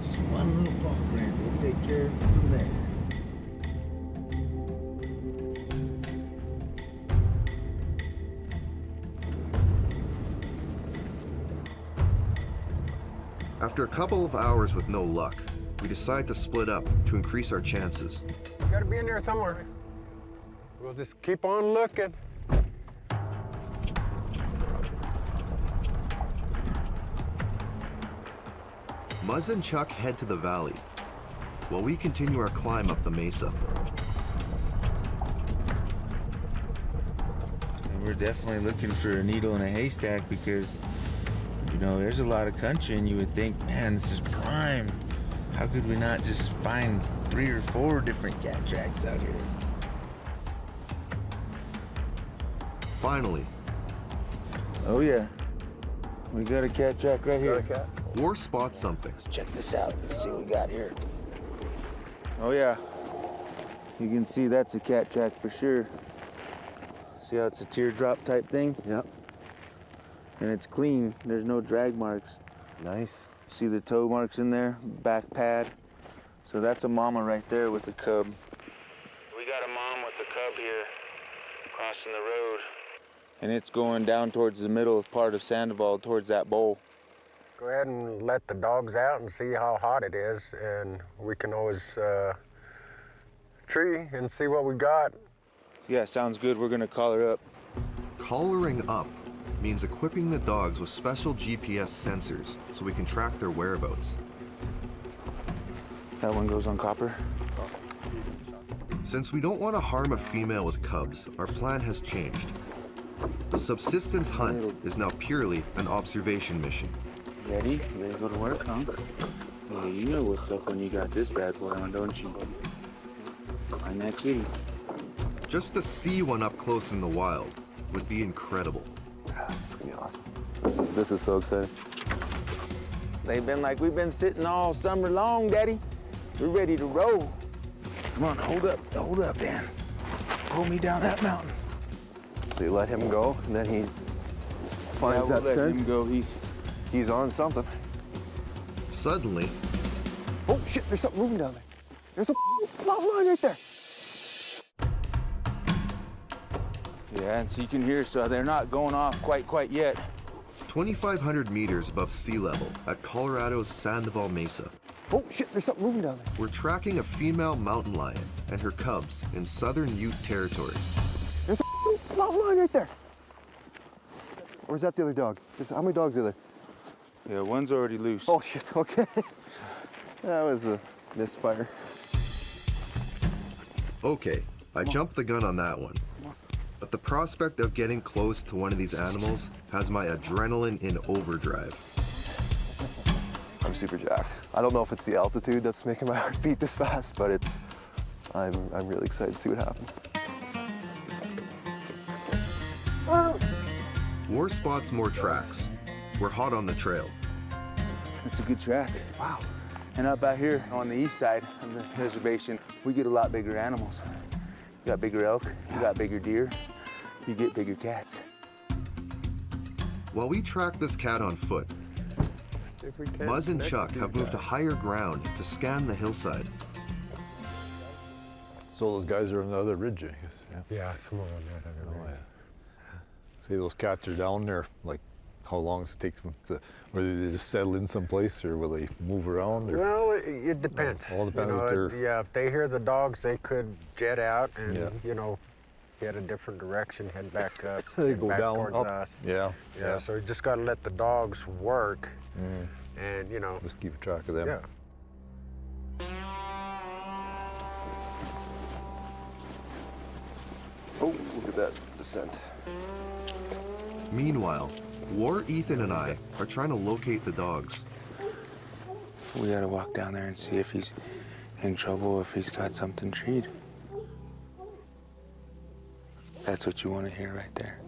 Just one little paw print, we'll take care of it from there. After a couple of hours with no luck, we decide to split up to increase our chances. You gotta be in there somewhere. We'll just keep on looking. Muzz and Chuck head to the valley, while we continue our climb up the mesa. And we're definitely looking for a needle in a haystack because, you know, there's a lot of country and you would think, man, this is prime. How could we not just find 3 or 4 different cat tracks out here? Finally. Oh yeah, we got a cat track right here. War spots something. Let's check this out. Let's see what we got here. Oh yeah, you can see that's a cat track for sure. See how it's a teardrop type thing? Yep. And it's clean. There's no drag marks. Nice. See the toe marks in there, back pad. So that's a mama right there with the cub. We got a mom with the cub here crossing the road. And it's going down towards the middle part of Sandoval, towards that bowl. Go ahead and let the dogs out and see how hot it is, and we can always tree and see what we got. Yeah, sounds good. We're gonna collar up. Collaring up means equipping the dogs with special GPS sensors so we can track their whereabouts. That one goes on copper. Since we don't want to harm a female with cubs, our plan has changed. The subsistence hunt is now purely an observation mission. Ready? You ready to go to work, huh? Well, you know what's up when you got this bad boy on, don't you? Right next to you. Just to see one up close in the wild would be incredible. This is gonna be awesome. This is so exciting. They've been like, we've been sitting all summer long, Daddy. We're ready to roll. Come on, hold up, Dan. Pull me down that mountain. So you let him go, and then he finds that let scent. him go. He's on something. Suddenly, oh shit! There's something moving down there. There's a lava line right there. Yeah, and so you can hear, so they're not going off quite yet. 2,500 meters above sea level at Colorado's Sandoval Mesa. Oh shit! There's something moving down there. We're tracking a female mountain lion and her cubs in southern Ute territory. There's a lava line right there. Or is that the other dog? How many dogs are there? Yeah, one's already loose. Oh shit, okay. That was a misfire. Okay, I jumped the gun on that one. But the prospect of getting close to one of these animals has my adrenaline in overdrive. I'm super jacked. I don't know if it's the altitude that's making my heart beat this fast, but I'm really excited to see what happens. War spots more tracks. We're hot on the trail. It's a good track. Wow. And up out here on the east side of the reservation, we get a lot bigger animals. You got bigger elk, you got bigger deer, you get bigger cats. While we track this cat on foot, Muzz and Chuck have moved to higher ground to scan the hillside. So those guys are on the other ridge, I guess. Yeah, come on that other ridge. Say those cats are down there, like how long does it take them to, whether they just settle in someplace or will they move around? Or? Well, it depends. All depends what they're... Yeah, if they hear the dogs, they could jet out and, you know, get a different direction, head back up, they go back down, towards up. us. Yeah. So you just got to let the dogs work and, you know. Just keep track of them. Yeah. Oh, look at that descent. Meanwhile, War, Ethan, and I are trying to locate the dogs. We gotta walk down there and see if he's in trouble, if he's got something treed. That's what you want to hear right there.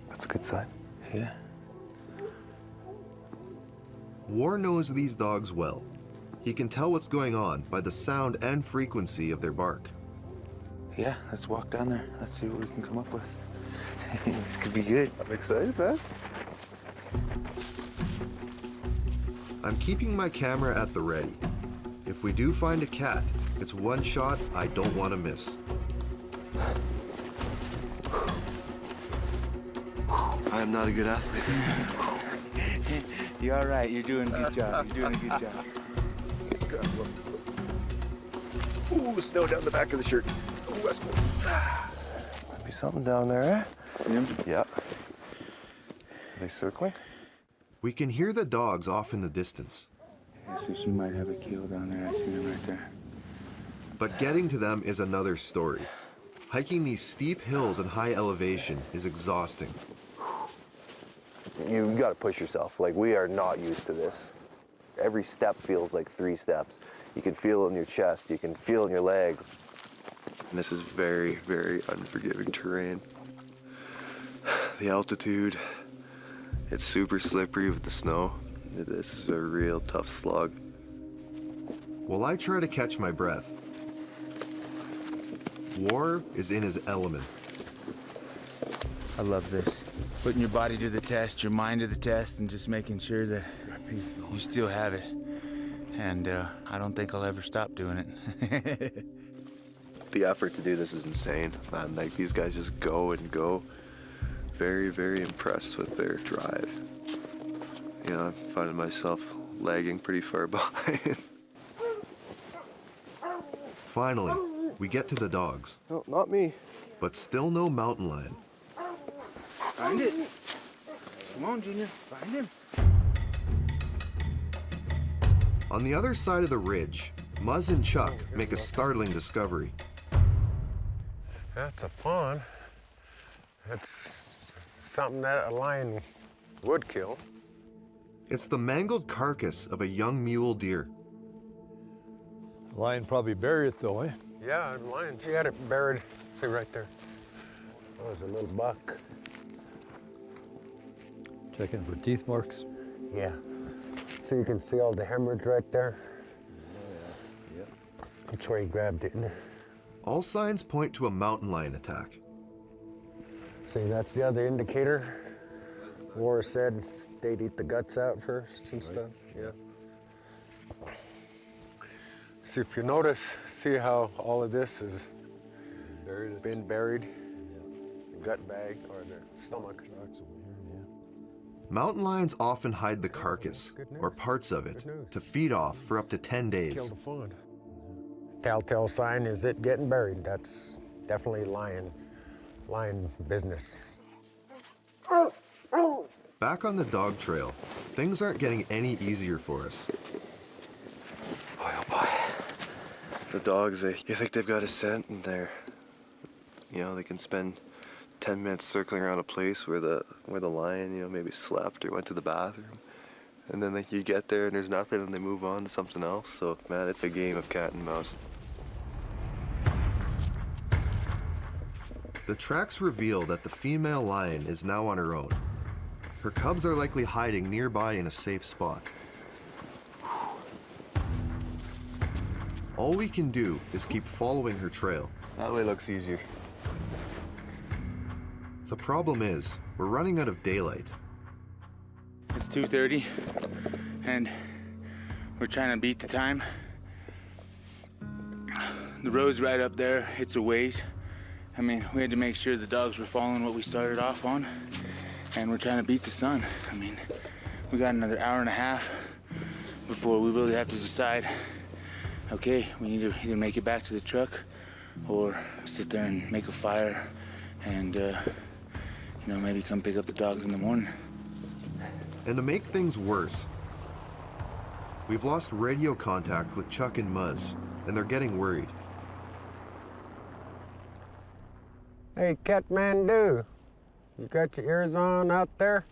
That's a good sign. Yeah. War knows these dogs well. He can tell what's going on by the sound and frequency of their bark. Yeah, let's walk down there. Let's see what we can come up with. This could be good. I'm excited, man. I'm keeping my camera at the ready. If we do find a cat, it's one shot I don't want to miss. I am not a good athlete. You're all right. You're doing a good job. You're doing a good job. Ooh, snow down the back of the shirt. Ooh, that's cool. Might be something down there, eh? Yeah. Are they circling? We can hear the dogs off in the distance. Yeah, so she might have a kill down there. I see them right there. But getting to them is another story. Hiking these steep hills and high elevation is exhausting. You gotta push yourself. Like, we are not used to this. Every step feels like 3 steps. You can feel it in your chest, you can feel it in your legs. And this is very, very unforgiving terrain. The altitude, it's super slippery with the snow. This is a real tough slog. While I try to catch my breath, War is in his element. I love this. putting your body to the test, your mind to the test, and just making sure that you still have it. And I don't think I'll ever stop doing it. The effort to do this is insane, man. Like, these guys just go and go. Very, very impressed with their drive. You know, I'm finding myself lagging pretty far behind. Finally, we get to the dogs. No, not me. But still no mountain lion. Find it. Come on, Junior, find him. On the other side of the ridge, Muzz and Chuck make a startling discovery. That's a pond. That's something that a lion would kill. It's the mangled carcass of a young mule deer. The lion probably buried it though, eh? Yeah, the lion, she had it buried. See right there. That was a little buck. Checking for teeth marks. Yeah. So you can see all the hemorrhage right there. Yeah. That's where he grabbed it. All signs point to a mountain lion attack. See, that's the other indicator. Laura said they'd eat the guts out first and stuff. Yeah. See, if you notice, see how all of this has been buried? The gut bag or the stomach. Mountain lions often hide the carcass, or parts of it, to feed off for up to 10 days. Kill the fawn. Telltale sign is it getting buried. That's definitely lion business. Back on the dog trail, things aren't getting any easier for us. Boy, oh boy. The dogs, you think they've got a scent, and they can spend 10 minutes circling around a place where the lion, maybe slept or went to the bathroom. And then you get there and there's nothing and they move on to something else. So, man, it's a game of cat and mouse. The tracks reveal that the female lion is now on her own. Her cubs are likely hiding nearby in a safe spot. All we can do is keep following her trail. That way looks easier. The problem is, we're running out of daylight. It's 2:30, and we're trying to beat the time. The road's right up there. It's a ways. I mean, we had to make sure the dogs were following what we started off on, and we're trying to beat the sun. I mean, we got another hour and a half before we really have to decide, okay, we need to either make it back to the truck or sit there and make a fire and, maybe come pick up the dogs in the morning. And to make things worse, we've lost radio contact with Chuck and Muzz, and they're getting worried. Hey, Kathmandu, you got your ears on out there?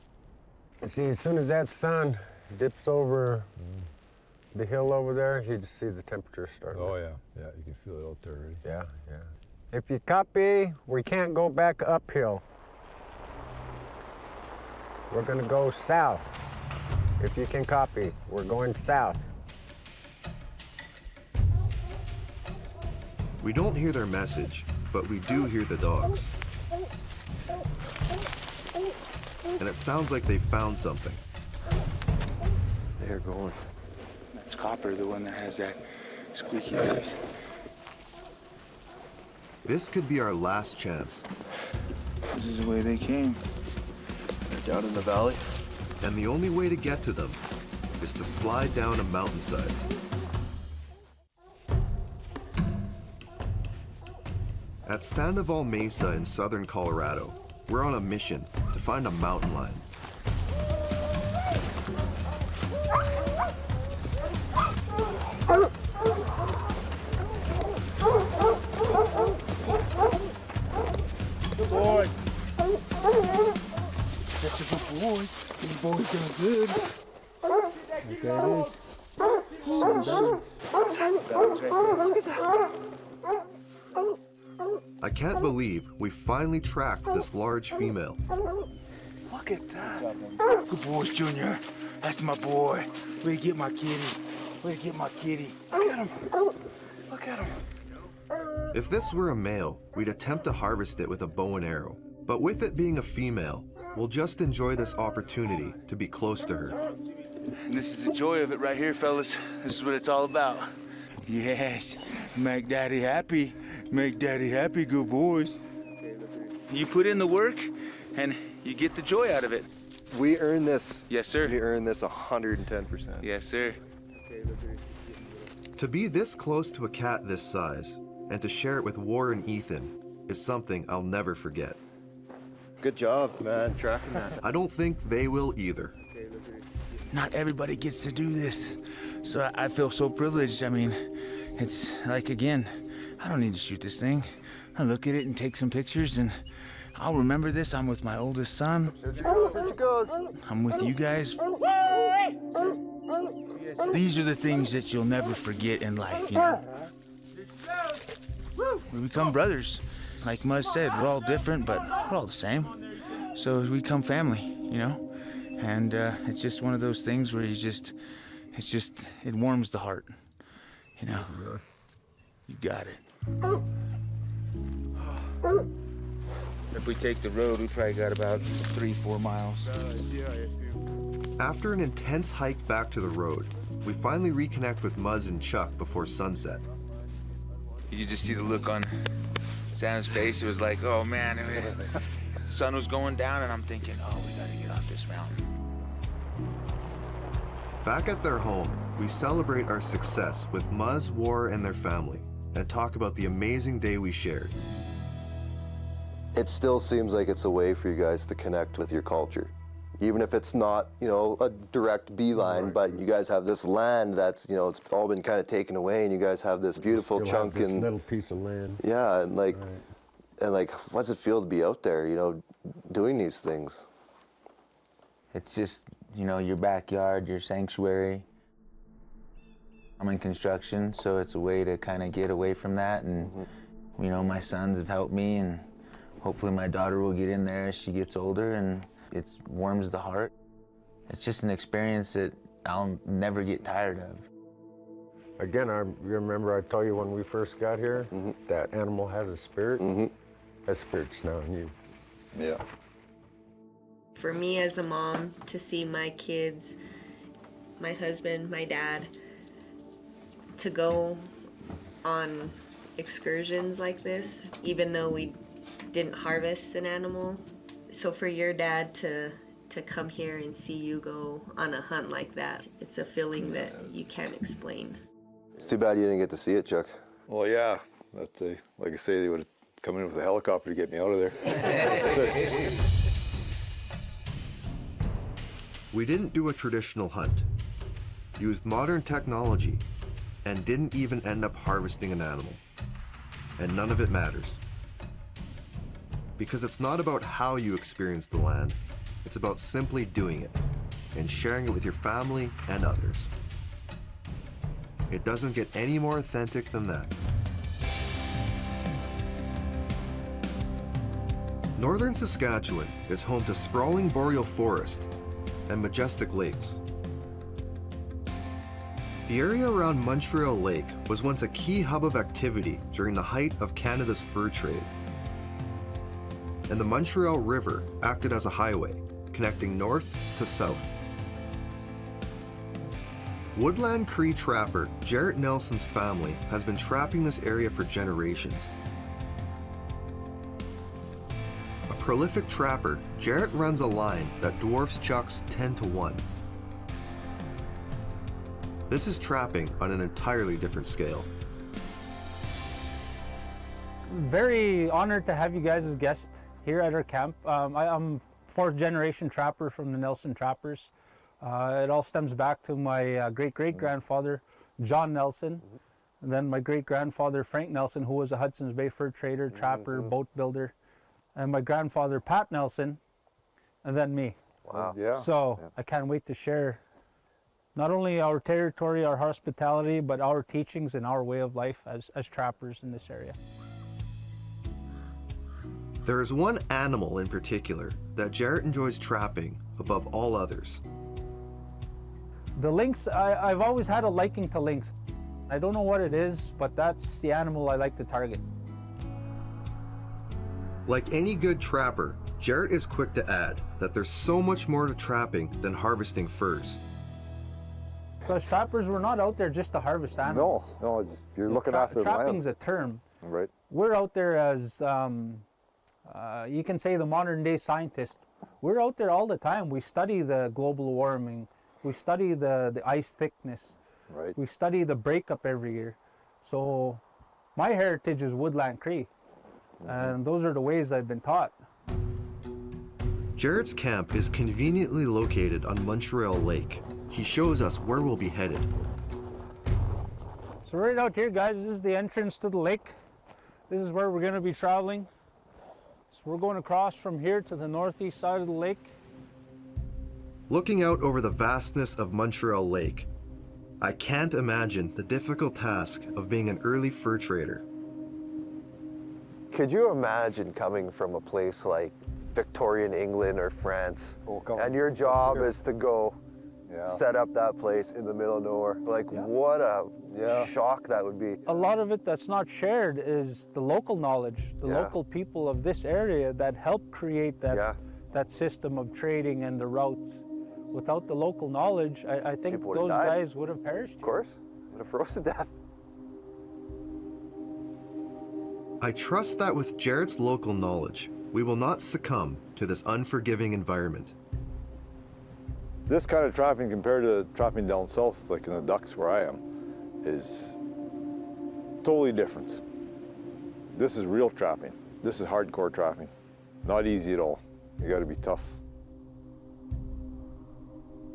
You see, as soon as that sun dips over the hill over there, you just see the temperature starting. Oh, yeah. Yeah, you can feel it out there already. Yeah, yeah. If you copy, we can't go back uphill. We're gonna go south. If you can copy, we're going south. We don't hear their message, but we do hear the dogs. And it sounds like they've found something. They're going. That's Copper, the one that has that squeaky noise. This could be our last chance. This is the way they came. They're down in the valley. And the only way to get to them is to slide down a mountainside. At Sandoval Mesa in southern Colorado, we're on a mission to find a mountain lion. Good boy. That's a good boy. These boys doing good. Okay, it is. I can't believe we finally tracked this large female. Look at that. Good boys, Junior. That's my boy. Way to get my kitty. Way to get my kitty. Look at him. Look at him. If this were a male, we'd attempt to harvest it with a bow and arrow. But with it being a female, will just enjoy this opportunity to be close to her. And this is the joy of it right here, fellas. This is what it's all about. Yes, make daddy happy. Make daddy happy, good boys. You put in the work and you get the joy out of it. We earn this. Yes, sir. We earn this 110%. Yes, sir. To be this close to a cat this size and to share it with War and Ethan is something I'll never forget. Good job, man, tracking that. I don't think they will either. Not everybody gets to do this, so I feel so privileged. I mean, it's like, again, I don't need to shoot this thing. I look at it and take some pictures, and I'll remember this. I'm with my oldest son. There she goes, there she goes. I'm with you guys. These are the things that you'll never forget in life, you know? We become brothers. Like Muzz said, we're all different, but we're all the same. So we become family, you know? And it's just one of those things where it warms the heart, you know? You got it. If we take the road, we probably got about 3-4 miles. After an intense hike back to the road, we finally reconnect with Muzz and Chuck before sunset. You just see the look on Sam's face. It was like, oh man, the sun was going down, and I'm thinking, oh, we gotta get off this mountain. Back at their home, we celebrate our success with Muzz, War, and their family, and talk about the amazing day we shared. It still seems like it's a way for you guys to connect with your culture. Even if it's not, you know, a direct beeline, but you guys have this land that's, you know, it's all been kind of taken away, and you guys have this beautiful chunk this and little piece of land. Yeah, and like, what's it feel to be out there, you know, doing these things? It's just, you know, your backyard, your sanctuary. I'm in construction, so it's a way to kind of get away from that. And, you know, my sons have helped me, and hopefully my daughter will get in there as she gets older, and it warms the heart. It's just an experience that I'll never get tired of. Again, you remember I told you when we first got here, that animal has a spirit? That spirit's now in you. Yeah. For me as a mom, to see my kids, my husband, my dad, to go on excursions like this, even though we didn't harvest an animal. So for your dad to come here and see you go on a hunt like that, it's a feeling that you can't explain. It's too bad you didn't get to see it, Chuck. Well, yeah, like I say, they would have come in with a helicopter to get me out of there. We didn't do a traditional hunt, used modern technology, and didn't even end up harvesting an animal. And none of it matters. Because it's not about how you experience the land, it's about simply doing it and sharing it with your family and others. It doesn't get any more authentic than that. Northern Saskatchewan is home to sprawling boreal forest and majestic lakes. The area around Montreal Lake was once a key hub of activity during the height of Canada's fur trade. And the Montreal River acted as a highway, connecting north to south. Woodland Cree trapper Jarrett Nelson's family has been trapping this area for generations. A prolific trapper, Jarrett runs a line that dwarfs Chuck's 10-to-1. This is trapping on an entirely different scale. Very honored to have you guys as guests here at our camp. I'm fourth generation trapper from the Nelson trappers. It all stems back to my great-great-grandfather, John Nelson, and then my great-grandfather, Frank Nelson, who was a Hudson's Bay fur trader, trapper, boat builder, and my grandfather, Pat Nelson, and then me. Wow. Yeah. So I can't wait to share not only our territory, our hospitality, but our teachings and our way of life as trappers in this area. There is one animal in particular that Jarrett enjoys trapping above all others. The lynx, I've always had a liking to lynx. I don't know what it is, but that's the animal I like to target. Like any good trapper, Jarrett is quick to add that there's so much more to trapping than harvesting furs. So as trappers, we're not out there just to harvest animals. No, just, you're looking after the land. Trapping's a term. Right. We're out there as, you can say, the modern day scientist. We're out there all the time. We study the global warming. We study the ice thickness. Right. We study the breakup every year. So my heritage is woodland Cree, and those are the ways I've been taught. Jarrett's camp is conveniently located on Montreal Lake. He shows us where we'll be headed. So right out here, guys, this is the entrance to the lake. This is where we're going to be traveling. So we're going across from here to the northeast side of the lake. Looking out over the vastness of Montreal Lake, I can't imagine the difficult task of being an early fur trader. Could you imagine coming from a place like Victorian England or France, and your job is to go set up that place in the middle of nowhere? Like, what a shock that would be. A lot of it that's not shared is the local knowledge, the local people of this area that helped create that system of trading and the routes. Without the local knowledge, I think those guys would have perished. Of course, would have froze to death. I trust that with Jarrett's local knowledge, we will not succumb to this unforgiving environment. This kind of trapping compared to trapping down south, like in the ducks where I am, is totally different. This is real trapping. This is hardcore trapping. Not easy at all. You gotta be tough.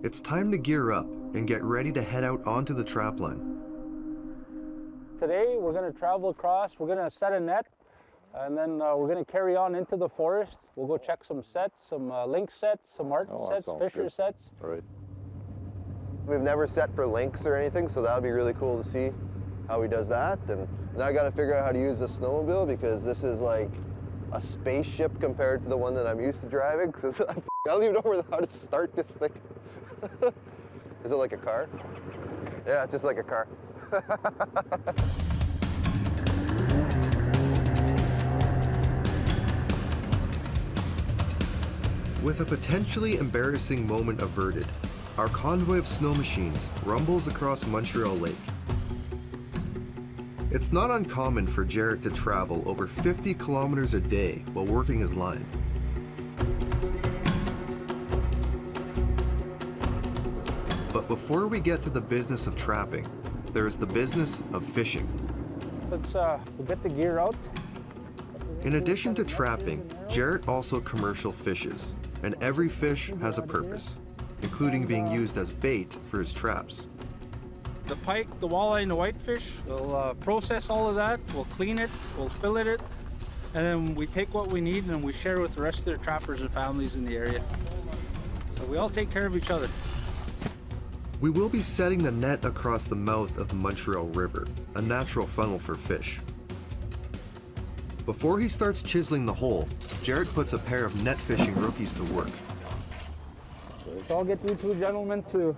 It's time to gear up and get ready to head out onto the trapline. Today we're going to travel across, we're going to set a net, and then we're going to carry on into the forest. We'll go check some sets, some lynx sets, some marten sets, fisher sets. Right. We've never set for lynx or anything, so that'll be really cool to see how he does that. And now I got to figure out how to use the snowmobile, because this is like a spaceship compared to the one that I'm used to driving. So I don't even know how to start this thing. Is it like a car? Yeah, it's just like a car. With a potentially embarrassing moment averted, our convoy of snow machines rumbles across Montreal Lake. It's not uncommon for Jarrett to travel over 50 kilometers a day while working his line. But before we get to the business of trapping, there is the business of fishing. Let's we'll get the gear out. In addition to trapping, Jarrett also commercial fishes, and every fish has a purpose, including being used as bait for his traps. The pike, the walleye, and the whitefish, we'll process all of that, we'll clean it, we'll fillet it, and then we take what we need and we share with the rest of the trappers and families in the area. So we all take care of each other. We will be setting the net across the mouth of the Montreal River, a natural funnel for fish. Before he starts chiseling the hole, Jarrett puts a pair of net fishing rookies to work. So I'll get you two gentlemen to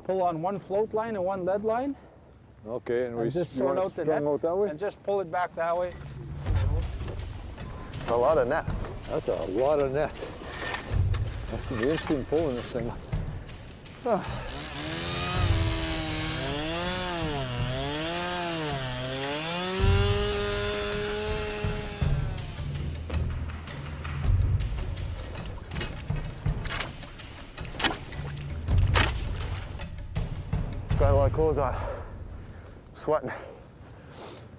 pull on one float line and one lead line. Okay, and we just sort out the net out that way? and just pull it back that way. A lot of net. That's a lot of net. That's gonna be interesting pulling this thing. Got a lot of clothes on. Sweating.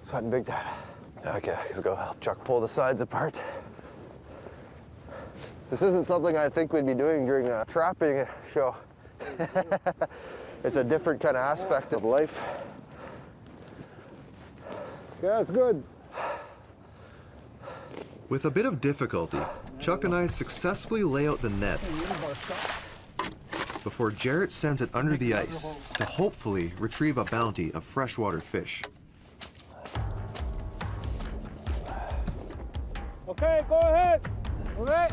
Sweating big time. Okay, let's go help Chuck pull the sides apart. This isn't something I think we'd be doing during a trapping show. It's a different kind of aspect of life. Yeah, it's good. With a bit of difficulty, Chuck and I successfully lay out the net before Jarrett sends it under the ice to hopefully retrieve a bounty of freshwater fish. Okay, go ahead. Okay.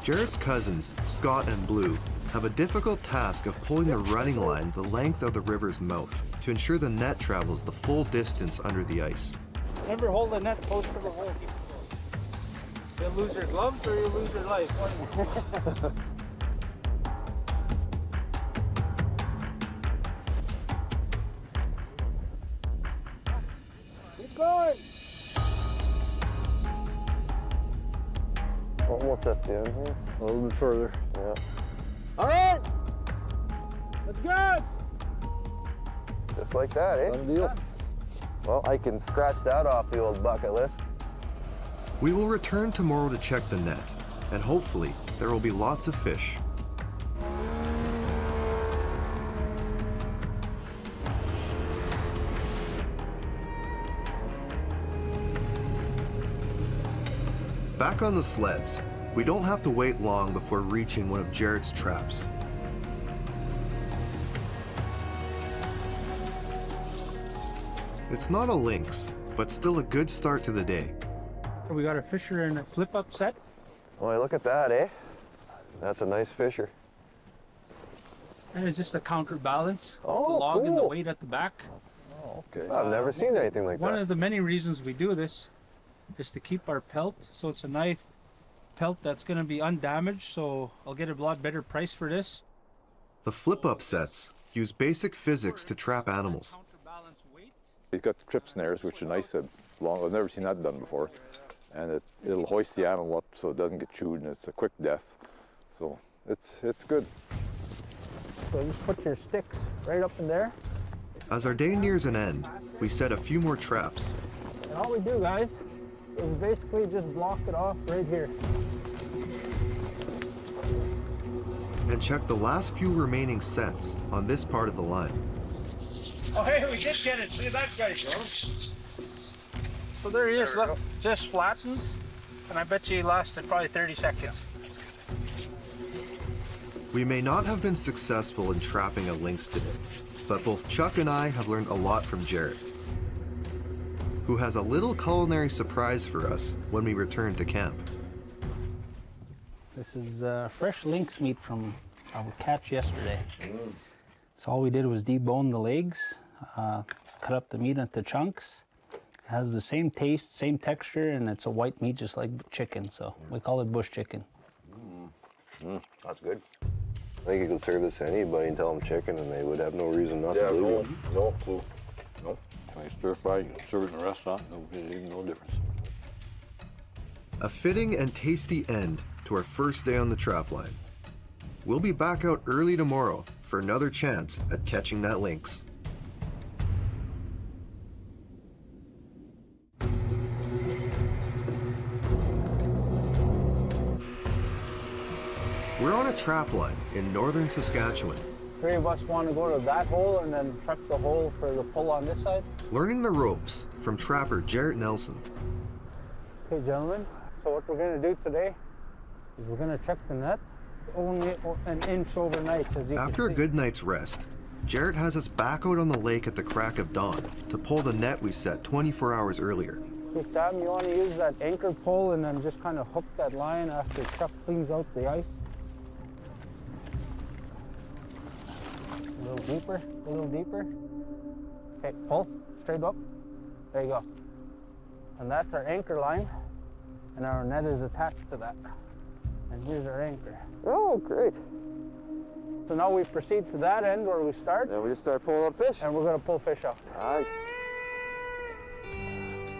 Jarrett's cousins, Scott and Blue, have a difficult task of pulling the running line the length of the river's mouth to ensure the net travels the full distance under the ice. Never hold the net close to the hole. You lose your gloves or you lose your life? Keep going. Almost at the end here. A little bit further. Yeah. All right. That's good. Just like that, eh? Done deal. Well, I can scratch that off the old bucket list. We will return tomorrow to check the net, and hopefully there will be lots of fish. Back on the sleds, we don't have to wait long before reaching one of Jarrett's traps. It's not a lynx, but still a good start to the day. We got a fisher in a flip-up set. Boy, look at that, eh? That's a nice fisher. And it's just a counterbalance. Oh, the log and the cool. weight at the back. Oh, okay. I've never seen anything like One that. of the many reasons we do this is to keep our pelt. So it's a nice pelt that's going to be undamaged. So I'll get a lot better price for this. The flip-up sets use basic physics to trap animals. He's got the trip snares, which are nice. I've never seen that done before. And it'll hoist the animal up so it doesn't get chewed, and it's a quick death. So it's good. So just put your sticks right up in there. As our day nears an end, we set a few more traps. And all we do, guys, is basically just block it off right here. And check the last few remaining sets on this part of the line. Oh, hey, we just get it. See that guy go. So there he is, look, just flattened. And I bet you he lasted probably 30 seconds. We may not have been successful in trapping a lynx today, but both Chuck and I have learned a lot from Jarrett, who has a little culinary surprise for us when we return to camp. This is fresh lynx meat from our catch yesterday. So all we did was debone the legs, cut up the meat into chunks. It has the same taste, same texture, and it's a white meat just like chicken, so we call it bush chicken. That's good. I think you could serve this to anybody and tell them chicken, and they would have no reason not to believe it. No clue. No. When you stir fry, you can serve it in a restaurant, no difference. A fitting and tasty end to our first day on the trap line. We'll be back out early tomorrow for another chance at catching that lynx. We're on a trap line in northern Saskatchewan, Three of us want to go to that hole and then truck the hole for the pull on this side. learning the ropes from trapper Jarrett Nelson. Okay, gentlemen, so what we're going to do today is we're going to check the net only an inch overnight. As you After a can see. good night's rest, Jarrett has us back out on the lake at the crack of dawn to pull the net we set 24 hours earlier. Okay, Sam, you want to use that anchor pull and then just kind of hook that line after Chuck cleans out the ice. A little deeper, a little deeper. Okay, pull, straight up. There you go. And that's our anchor line, and our net is attached to that. And here's our anchor. Oh, great. So now we proceed to that end where we start. Then we just start pulling up fish. And we're going to pull fish off. All right.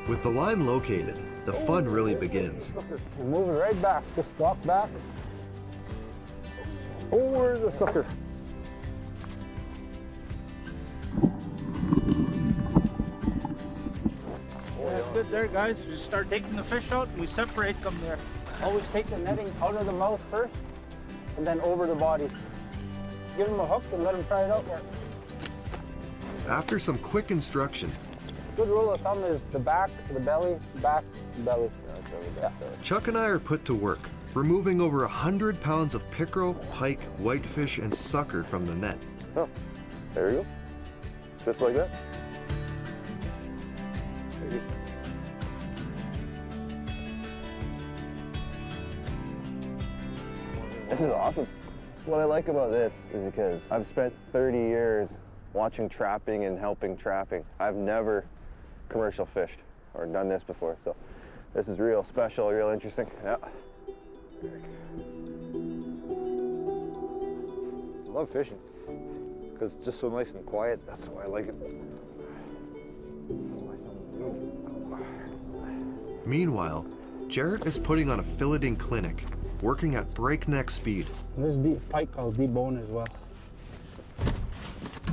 With the line located, the fun really begins. We move it right back, just walk back. Oh, where's the sucker? That's good there, guys. Just start taking the fish out and we separate them there. Always take the netting out of the mouth first and then over the body. Give them a hook and let them try it out there. After some quick instruction, Good rule of thumb is the back to the belly, back to the belly. Yeah. Chuck and I are put to work, removing over 100 pounds of pickerel, pike, whitefish, and sucker from the net. Oh, there you go. Just like that. This is awesome. What I like about this is because I've spent 30 years watching trapping and helping trapping. I've never commercial fished or done this before, so This is real special, real interesting. Yeah. I love fishing because it's just so nice and quiet. That's why I like it. Meanwhile, Jarrett is putting on a filleting clinic, working at breakneck speed. This deep pike called debone as well.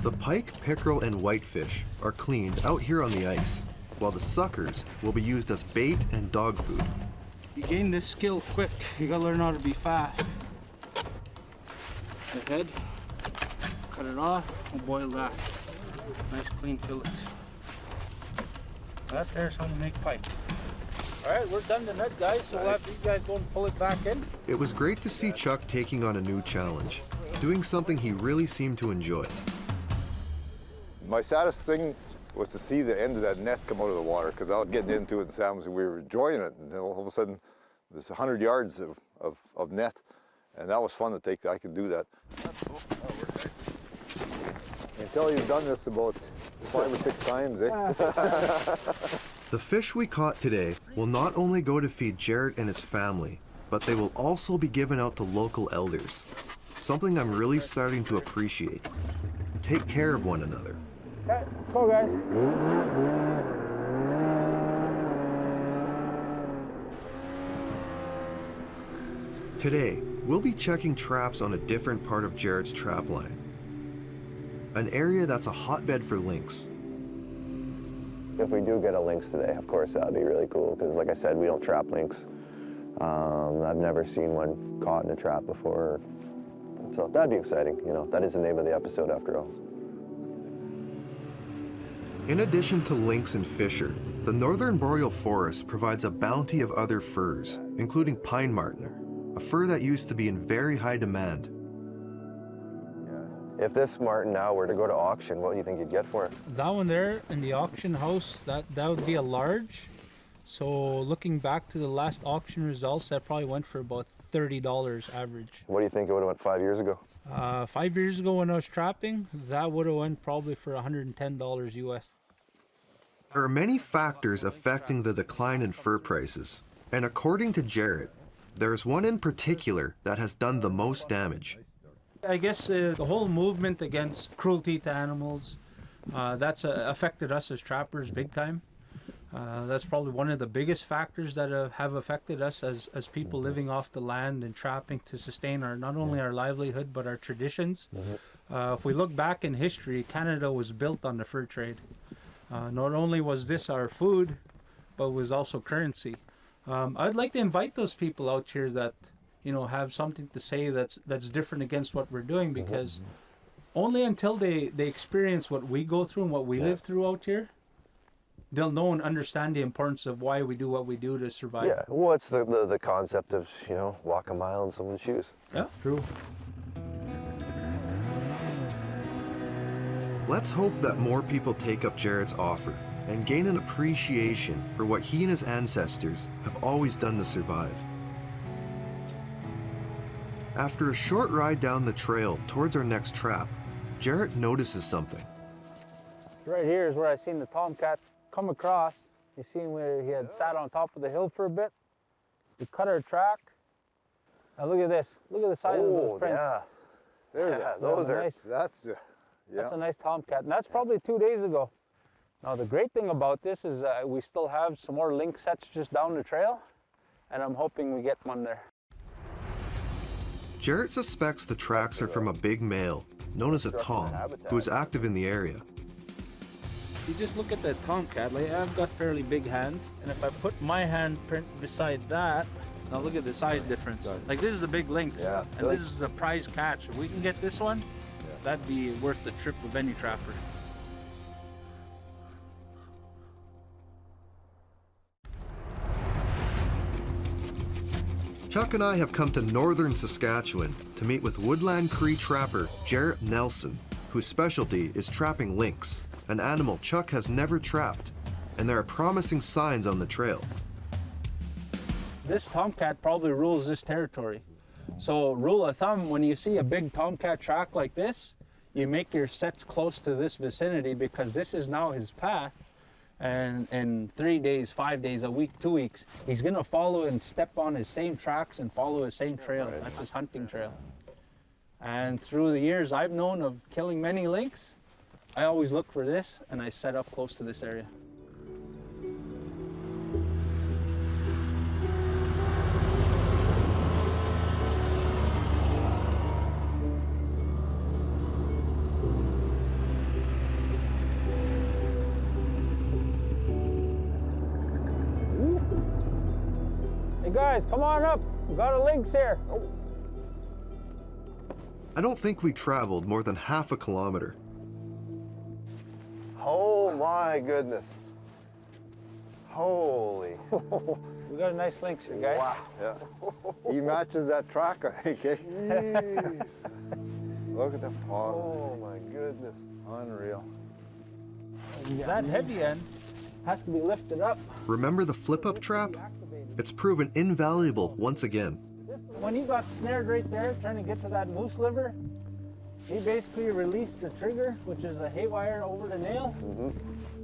The pike, pickerel, and whitefish are cleaned out here on the ice, while the suckers will be used as bait and dog food. You gain this skill quick. You gotta learn how to be fast. The head, cut it off, and boil that. Nice clean fillets. That there's how to make pike. All right, we're done the net, guys, so we'll have these guys go and pull it back in. It was great to see Chuck taking on a new challenge, doing something he really seemed to enjoy. My saddest thing was to see the end of that net come out of the water, because I was getting into it and Sam was, we were enjoying it, and then all of a sudden there's 100 yards of net, and that was fun to take. I could do that. That's cool. That'll work, right? Until you've done this about 5 or 6 times, eh? The fish we caught today will not only go to feed Jarrett and his family, but they will also be given out to local elders. Something I'm really starting to appreciate. Take care of one another. Okay, go guys. Today, we'll be checking traps on a different part of Jarrett's trap line. An area that's a hotbed for lynx. If we do get a lynx today, of course, that'd be really cool, because like I said, we don't trap lynx. I've never seen one caught in a trap before. So that'd be exciting, you know. That is the name of the episode after all. In addition to lynx and fisher, the northern boreal forest provides a bounty of other furs, including pine marten, a fur that used to be in very high demand. If this marten now were to go to auction, what do you think you'd get for it? That one there in the auction house, that would be a large. So looking back to the last auction results, that probably went for about $30 average. What do you think it would have went 5 years ago? 5 years ago when I was trapping, that would have went probably for $110 US. There are many factors affecting the decline in fur prices, and according to Jarrett, there's one in particular that has done the most damage. I guess the whole movement against cruelty to animals, that's affected us as trappers big time. That's probably one of the biggest factors that have affected us as people living off the land and trapping to sustain not only our livelihood but our traditions. If we look back in history, Canada was built on the fur trade. Not only was this our food, but it was also currency. I'd like to invite those people out here that have something to say that's different against what we're doing, because only until they experience what we go through and what we live through out here, they'll know and understand the importance of why we do what we do to survive. Yeah, well, it's the concept of, walk a mile in someone's shoes. Yeah, that's true. Let's hope that more people take up Jarrett's offer and gain an appreciation for what he and his ancestors have always done to survive. After a short ride down the trail towards our next trap, Jarrett notices something. Right here is where I seen the tomcat come across. You seen where he had sat on top of the hill for a bit. We cut our track. Now look at this. Look at the size of those prints. Yeah. Those are nice. That's a nice tomcat, and that's probably 2 days ago. Now the great thing about this is we still have some more lynx sets just down the trail, and I'm hoping we get one there. Jarrett suspects the tracks are from a big male, known as a tom, who is active in the area. You just look at the tomcat, like I've got fairly big hands, and if I put my hand print beside that, now look at the size difference. Like this is a big lynx, and this is a prize catch. If we can get this one, that'd be worth the trip of any trapper. Chuck and I have come to northern Saskatchewan to meet with Woodland Cree trapper Jarrett Nelson, whose specialty is trapping lynx, an animal Chuck has never trapped, and there are promising signs on the trail. This tomcat probably rules this territory. So rule of thumb, when you see a big tomcat track like this, you make your sets close to this vicinity, because this is now his path. and in 3 days, 5 days, a week, 2 weeks, he's gonna follow and step on his same tracks and follow his same trail. That's his hunting trail. And through the years I've known of killing many lynx, I always look for this and I set up close to this area. Hey guys, come on up. We got a lynx here. Oh. I don't think we traveled more than half a kilometer. Oh my goodness. Holy. We got a nice lynx here, guys. Wow. Yeah. He matches that track, I think, eh? Look at the pond. Oh my goodness. Unreal. That heavy end has to be lifted up. Remember the flip-up trap? It's proven invaluable once again. When he got snared right there, trying to get to that moose liver, he basically released the trigger, which is a haywire over the nail.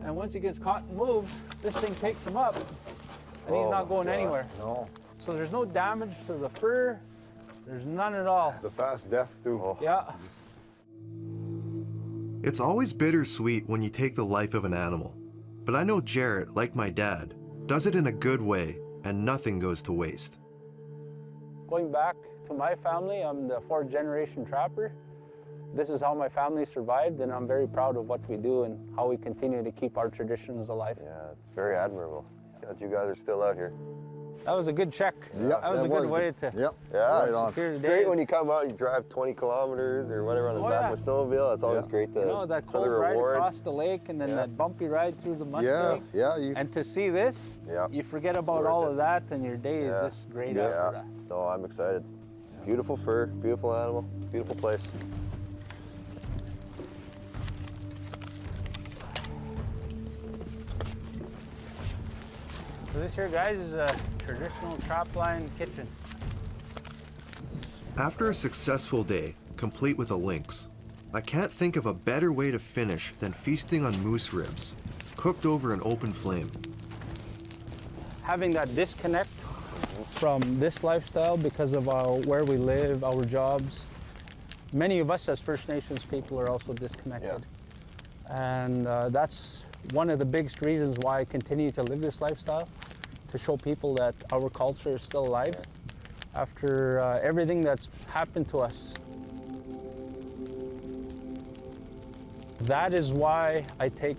And once he gets caught and moved, this thing takes him up, and he's not going anywhere. No. So there's no damage to the fur. There's none at all. The fast death, too. Oh. Yeah. It's always bittersweet when you take the life of an animal. But I know Jarrett, like my dad, does it in a good way, and nothing goes to waste. Going back to my family, I'm the 4th generation trapper. This is how my family survived, and I'm very proud of what we do and how we continue to keep our traditions alive. Yeah, it's very admirable that you guys are still out here. That was a good check. Yep, that was a good way to. Yep. Yeah, Right it's great when you come out and you drive 20 kilometers or whatever on the back of a snowmobile. It's always great to You know, that for cold the ride reward. across the lake and then that bumpy ride through the muskeg. And to see this, you forget about all of that and your day is just great after that. No, I'm excited. Beautiful fur, beautiful animal, beautiful place. So this here, guys, is a traditional trapline kitchen. After a successful day, complete with a lynx, I can't think of a better way to finish than feasting on moose ribs, cooked over an open flame. Having that disconnect from this lifestyle because of where we live, our jobs. Many of us as First Nations people are also disconnected. And that's one of the biggest reasons why I continue to live this lifestyle, to show people that our culture is still alive after everything that's happened to us. That is why I take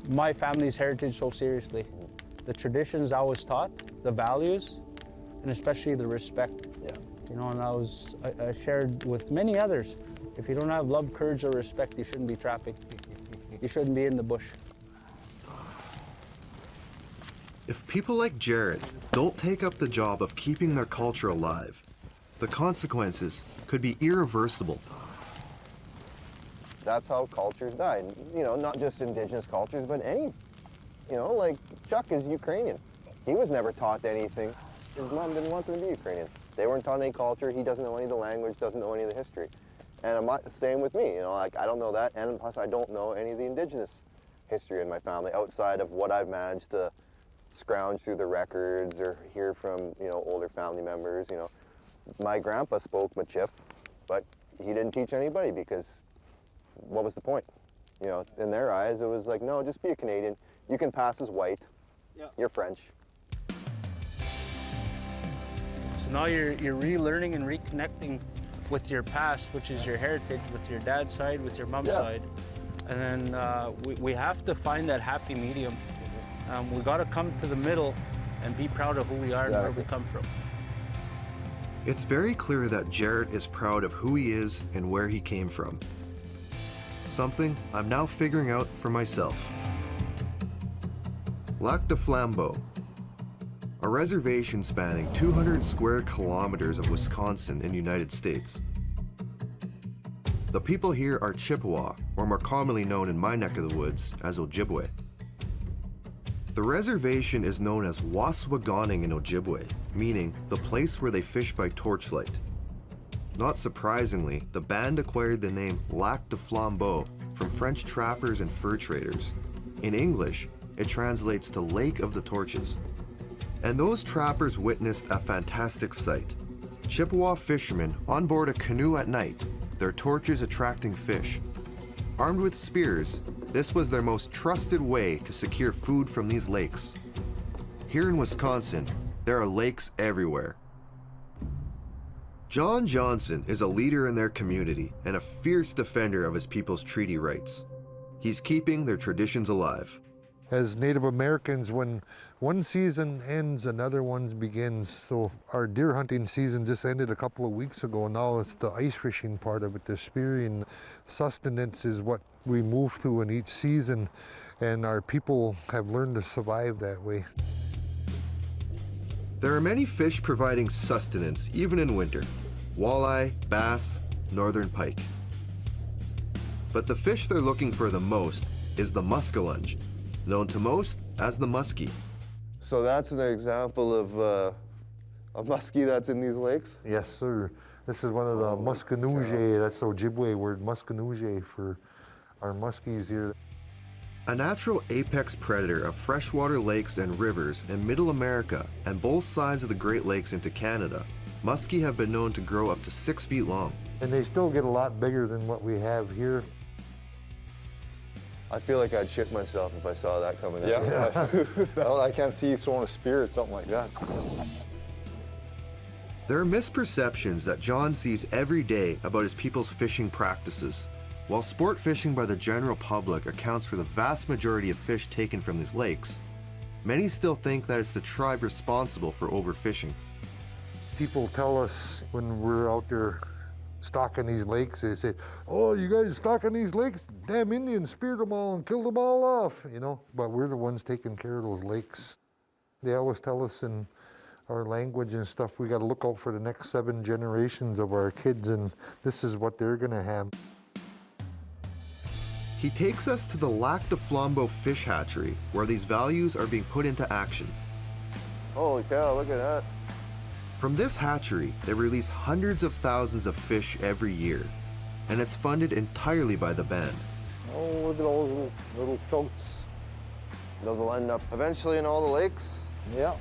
my family's heritage so seriously. The traditions I was taught, the values, and especially the respect. You know, and I shared with many others, if you don't have love, courage, or respect, you shouldn't be trapping. You shouldn't be in the bush. If people like Jarrett don't take up the job of keeping their culture alive, the consequences could be irreversible. That's how cultures die. You know, not just Indigenous cultures, but any, you know, like Chuck is Ukrainian. He was never taught anything. His mom didn't want him to be Ukrainian. They weren't taught any culture. He doesn't know any of the language, doesn't know any of the history. And same with me, you know, like I don't know that, and plus I don't know any of the Indigenous history in my family outside of what I've managed to scrounge through the records or hear from, you know, older family members. You know, my grandpa spoke Michif, but he didn't teach anybody because what was the point? You know, in their eyes, it was like, no, just be a Canadian. You can pass as white. You're French. So now you're relearning and reconnecting with your past, which is your heritage, with your dad's side, with your mom's side. And then we have to find that happy medium. We got to come to the middle and be proud of who we are and where we come from. It's very clear that Jarrett is proud of who he is and where he came from. Something I'm now figuring out for myself. Lac de Flambeau, a reservation spanning 200 square kilometers of Wisconsin in the United States. The people here are Chippewa, or more commonly known in my neck of the woods as Ojibwe. The reservation is known as Waswaganing in Ojibwe, meaning the place where they fish by torchlight. Not surprisingly, the band acquired the name Lac de Flambeau from French trappers and fur traders. In English, it translates to Lake of the Torches. And those trappers witnessed a fantastic sight. Chippewa fishermen on board a canoe at night, their torches attracting fish. Armed with spears, this was their most trusted way to secure food from these lakes. Here in Wisconsin, there are lakes everywhere. John Johnson is a leader in their community and a fierce defender of his people's treaty rights. He's keeping their traditions alive. As Native Americans, when one season ends, another one begins. So our deer hunting season just ended a couple of weeks ago. Now it's the ice fishing part of it. The spearing sustenance is what we move to in each season, and our people have learned to survive that way. There are many fish providing sustenance even in winter. Walleye, bass, northern pike. But the fish they're looking for the most is the muskellunge, known to most as the muskie. So that's an example of a muskie that's in these lakes? Yes, sir. This is one of the muskinooge. That's the Ojibwe word, muskinooge, for our muskies here. A natural apex predator of freshwater lakes and rivers in Middle America and both sides of the Great Lakes into Canada, muskie have been known to grow up to 6 feet long. And they still get a lot bigger than what we have here. I feel like I'd shit myself if I saw that coming out. Yeah. Well, I can't see you throwing a spear at something like that. There are misperceptions that John sees every day about his people's fishing practices. While sport fishing by the general public accounts for the vast majority of fish taken from these lakes, many still think that it's the tribe responsible for overfishing. People tell us when we're out there stocking these lakes, they say, "Oh, you guys stocking these lakes? Damn Indians speared them all and killed them all off," you know, but we're the ones taking care of those lakes. They always tell us in our language and stuff, we got to look out for the next 7 generations of our kids, and this is what they're gonna have. He takes us to the Lac de Flambeau fish hatchery, where these values are being put into action. Holy cow, look at that. From this hatchery, they release hundreds of thousands of fish every year, and it's funded entirely by the band. Oh, look at those little floats. Those will end up eventually in all the lakes? Yeah.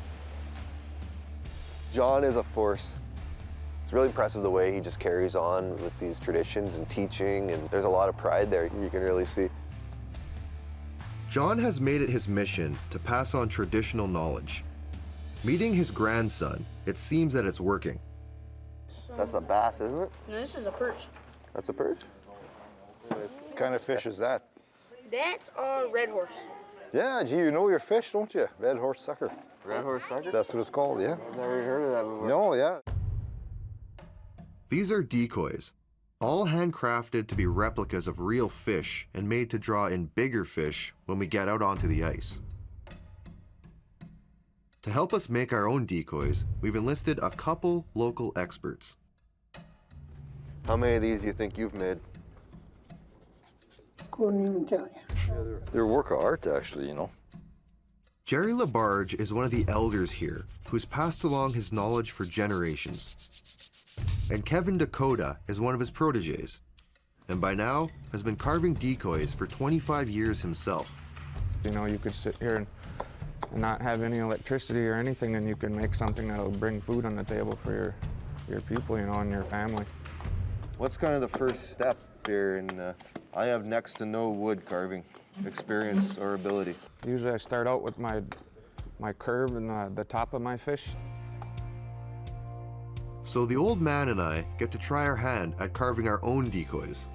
John is a force. It's really impressive the way he just carries on with these traditions and teaching, and there's a lot of pride there you can really see. John has made it his mission to pass on traditional knowledge. Meeting his grandson, it seems that it's working. That's a bass, isn't it? No, this is a perch. That's a perch? What kind of fish is that? That's a red horse. Yeah, gee, you know your fish, don't you? Red horse sucker. Red horse sucker? That's what it's called, yeah. I've never heard of that before. No, yeah. These are decoys, all handcrafted to be replicas of real fish and made to draw in bigger fish when we get out onto the ice. To help us make our own decoys, we've enlisted a couple local experts. How many of these do you think you've made? Couldn't even tell you. They're a work of art, actually, you know. Jerry LaBarge is one of the elders here who's passed along his knowledge for generations. And Kevin Dakota is one of his proteges, and by now has been carving decoys for 25 years himself. You know, you could sit here and not have any electricity or anything, and you can make something that'll bring food on the table for your people, you know, and your family. What's kind of the first step here? And I have next to no wood carving experience or ability. Usually I start out with my curve and the top of my fish. So the old man and I get to try our hand at carving our own decoys.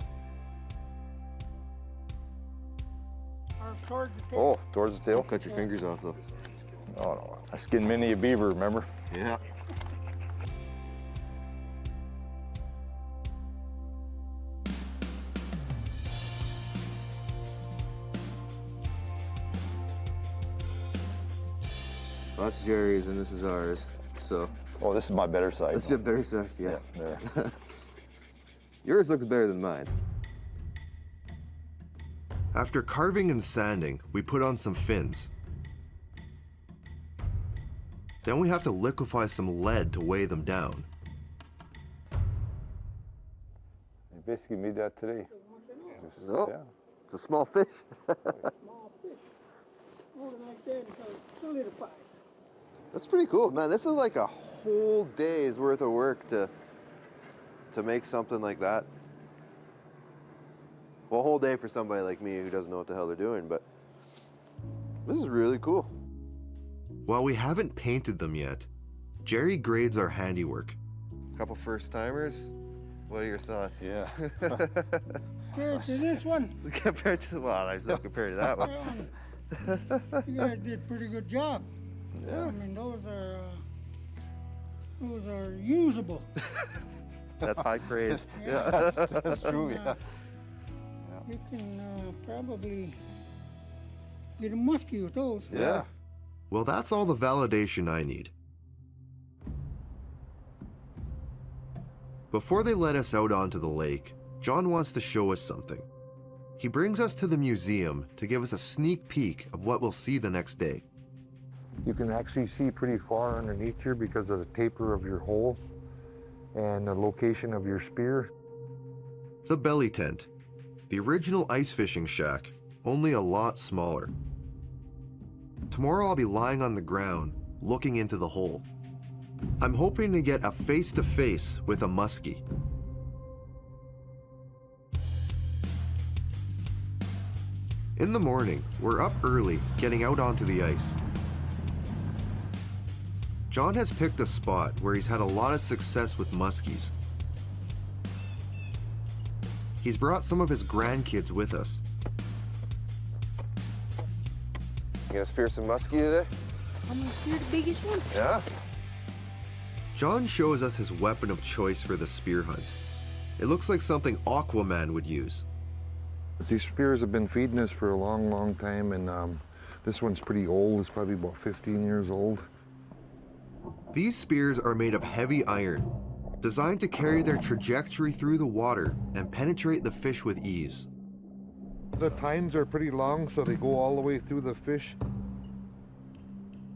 Oh, towards the tail? Cut your fingers off though. Oh no, I skinned many a beaver, remember? Yeah. Well, that's Jerry's and this is ours, so. Oh, this is my better side. This is your better side, yeah. There. Yours looks better than mine. After carving and sanding, we put on some fins. Then we have to liquefy some lead to weigh them down. You basically made that today. Oh, yeah. It's a small fish. Hold it like that until it solidifies. That's pretty cool, man. This is like a whole day's worth of work to make something like that. Well, a whole day for somebody like me who doesn't know what the hell they're doing, but this is really cool. While we haven't painted them yet, Jerry grades our handiwork. Couple first timers. What are your thoughts? Yeah. Compared to this one. Compared to, well, there's no compared to that one. You guys did a pretty good job. Yeah. I mean, those are usable. That's high praise. Yeah. That's true, yeah. You can probably get a muskie with those. Yeah. Well, that's all the validation I need. Before they let us out onto the lake, John wants to show us something. He brings us to the museum to give us a sneak peek of what we'll see the next day. You can actually see pretty far underneath here because of the taper of your hole and the location of your spear. The belly tent, the original ice fishing shack, only a lot smaller. Tomorrow I'll be lying on the ground, looking into the hole. I'm hoping to get a face-to-face with a muskie. In the morning, we're up early, getting out onto the ice. John has picked a spot where he's had a lot of success with muskies. He's brought some of his grandkids with us. You gonna spear some muskie today? I'm gonna spear the biggest one. Yeah. John shows us his weapon of choice for the spear hunt. It looks like something Aquaman would use. These spears have been feeding us for a long, long time, and this one's pretty old. It's probably about 15 years old. These spears are made of heavy iron, designed to carry their trajectory through the water and penetrate the fish with ease. The tines are pretty long, so they go all the way through the fish.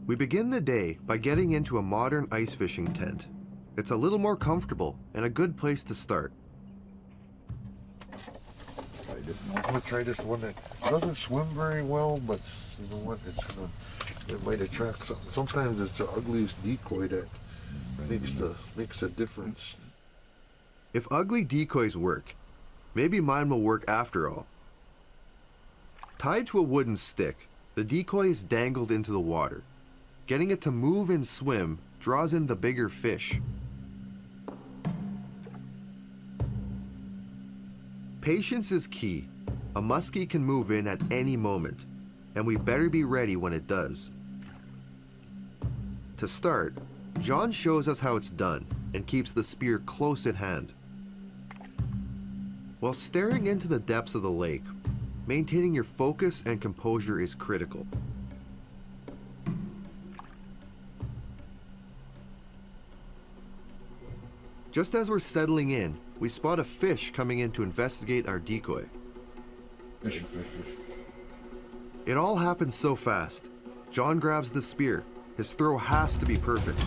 We begin the day by getting into a modern ice fishing tent. It's a little more comfortable and a good place to start. I'm gonna try this one that doesn't swim very well, but you know what? It might attract something. Sometimes it's the ugliest decoy that makes a difference. If ugly decoys work, maybe mine will work after all. Tied to a wooden stick, the decoy is dangled into the water. Getting it to move and swim draws in the bigger fish. Patience is key. A muskie can move in at any moment, and we better be ready when it does. To start, John shows us how it's done and keeps the spear close at hand. While staring into the depths of the lake, maintaining your focus and composure is critical. Just as we're settling in, we spot a fish coming in to investigate our decoy. Fish. It all happens so fast. John grabs the spear. His throw has to be perfect.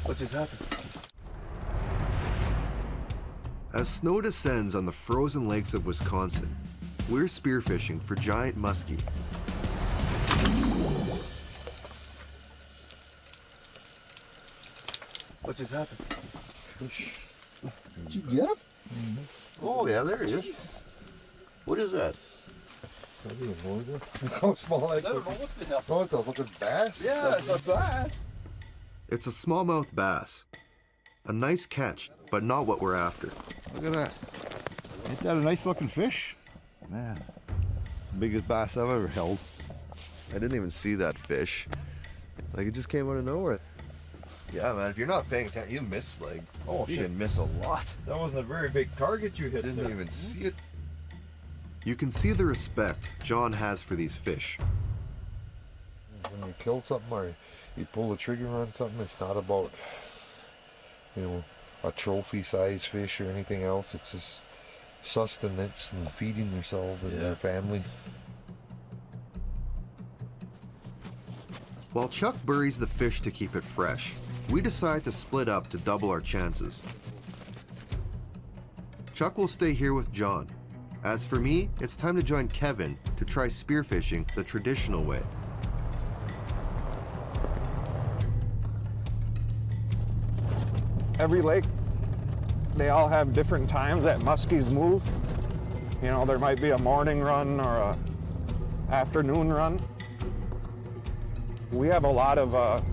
What just happened? As snow descends on the frozen lakes of Wisconsin, we're spearfishing for giant muskie. What just happened? Fish. Did you get him? Mm-hmm. Oh yeah, there he is. What is that? I don't know. How small I don't know what the hell. Oh, it's a fucking bass. Yeah, it's a bass. It's a smallmouth bass. A nice catch, but not what we're after. Look at that. Ain't that a nice looking fish? Man, it's the biggest bass I've ever held. I didn't even see that fish. Like, it just came out of nowhere. Yeah, man, if you're not paying attention, you miss, like, you can miss a lot. That wasn't a very big target you hit. Didn't even see it. You can see the respect John has for these fish. When you kill something or you pull the trigger on something, it's not about, you know, a trophy size fish or anything else. It's just sustenance and feeding yourself and your family. While Chuck buries the fish to keep it fresh, we decide to split up to double our chances. Chuck will stay here with John. As for me, it's time to join Kevin to try spearfishing the traditional way. Every lake, they all have different times that muskies move. You know, there might be a morning run or a afternoon run. We have a lot of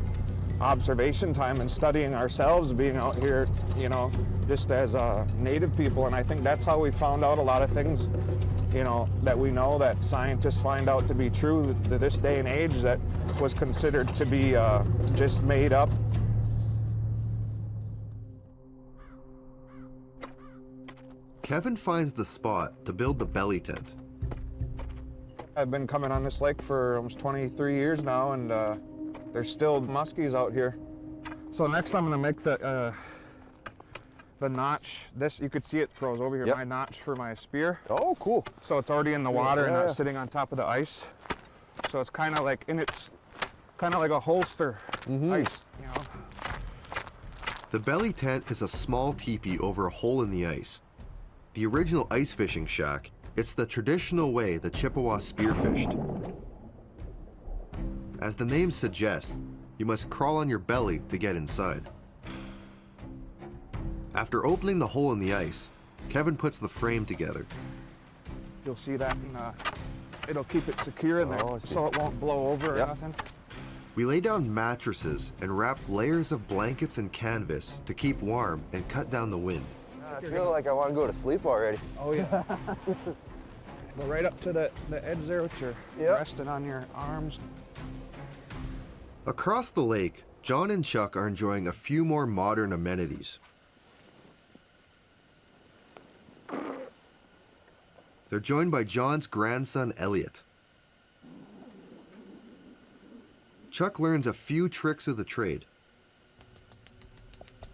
observation time and studying ourselves, being out here, you know, just as native people, and I think that's how we found out a lot of things, you know, that we know that scientists find out to be true to this day and age that was considered to be just made up. Kevin finds the spot to build the belly tent. I've been coming on this lake for almost 23 years now, and there's still muskies out here. So next I'm gonna make the notch. This, you could see it throws over here, my notch for my spear. Oh, cool. So it's already in the water and not sitting on top of the ice. So it's kind of like, and it's kind of like a holster ice, you know. The belly tent is a small teepee over a hole in the ice. The original ice fishing shack, it's the traditional way the Chippewa spearfished. As the name suggests, you must crawl on your belly to get inside. After opening the hole in the ice, Kevin puts the frame together. You'll see that, and it'll keep it secure in there, so it won't blow over or nothing. We lay down mattresses and wrap layers of blankets and canvas to keep warm and cut down the wind. I feel like I want to go to sleep already. Oh yeah. Go right up to the edge there with your resting on your arms. Across the lake, John and Chuck are enjoying a few more modern amenities. They're joined by John's grandson, Elliot. Chuck learns a few tricks of the trade.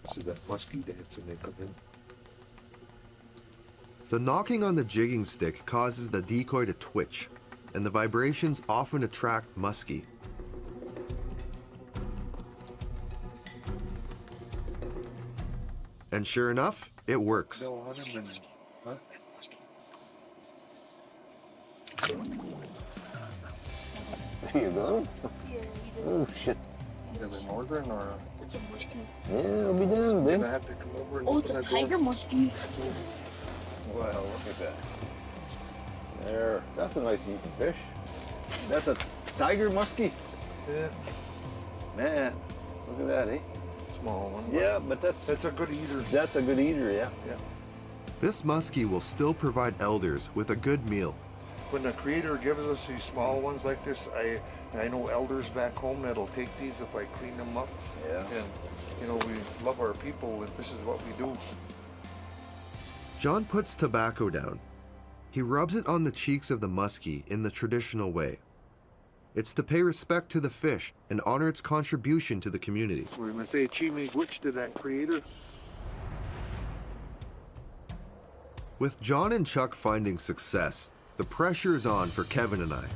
This is that muskie dance when they come in. The knocking on the jigging stick causes the decoy to twitch, and the vibrations often attract muskie. And sure enough, it works. They'll hunt him and, huh? You got him? Oh, shit. Is it northern or? It's a muskie. Yeah, it'll be down, Then dude. I have to come over and Oh, it's open a that door. tiger muskie. Well, look at that. There, that's a nice eating fish. That's a tiger muskie. Yeah. Man, look at that, eh? Small one. Yeah, but that's a good eater. That's a good eater, yeah. Yeah. This muskie will still provide elders with a good meal. When the creator gives us these small ones like this, I know elders back home that'll take these if I clean them up. Yeah. And you know, we love our people and this is what we do. John puts tobacco down. He rubs it on the cheeks of the muskie in the traditional way. It's to pay respect to the fish and honor its contribution to the community. We're going to say Chimigwich to that creator. With John and Chuck finding success, the pressure is on for Kevin and I.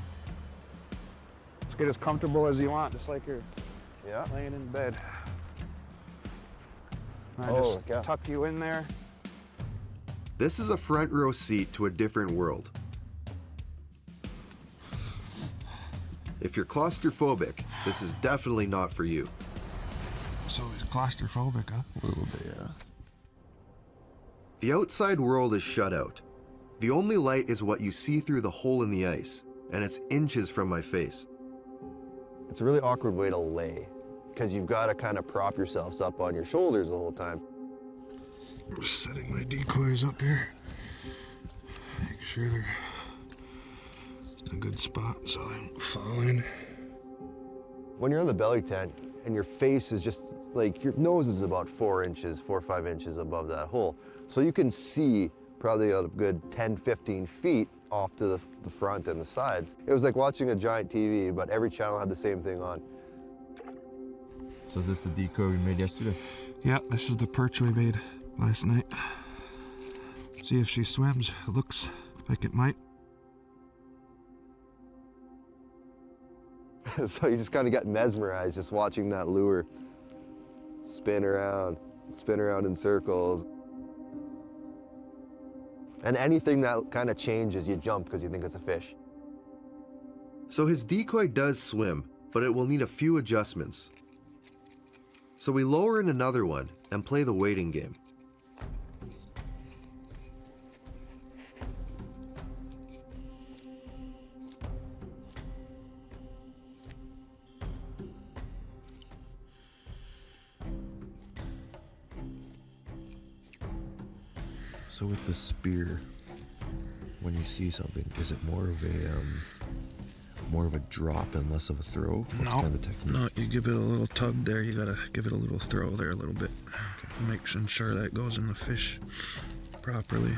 Just get as comfortable as you want, just like you're laying in bed. I just tuck you in there. This is a front row seat to a different world. If you're claustrophobic, this is definitely not for you. So he's claustrophobic, huh? A little bit, yeah. The outside world is shut out. The only light is what you see through the hole in the ice, and it's inches from my face. It's a really awkward way to lay, because you've got to kind of prop yourselves up on your shoulders the whole time. I'm just setting my decoys up here. Make sure they're in a good spot so I'm following. When you're on the belly tent and your face is just like, your nose is about 4 or 5 inches above that hole. So you can see probably a good 10, 15 feet off to the front and the sides. It was like watching a giant TV, but every channel had the same thing on. So is this the decoy we made yesterday? Yeah, this is the perch we made last night. See if she swims. It looks like it might. So you just kind of got mesmerized just watching that lure spin around in circles. And anything that kind of changes, you jump because you think it's a fish. So his decoy does swim, but it will need a few adjustments. So we lower in another one and play the waiting game. So with the spear, when you see something, is it more of a drop and less of a throw? What's kind of the technique? No, you give it a little tug there. You gotta give it a little throw there a little bit. Okay. Make sure that goes in the fish properly.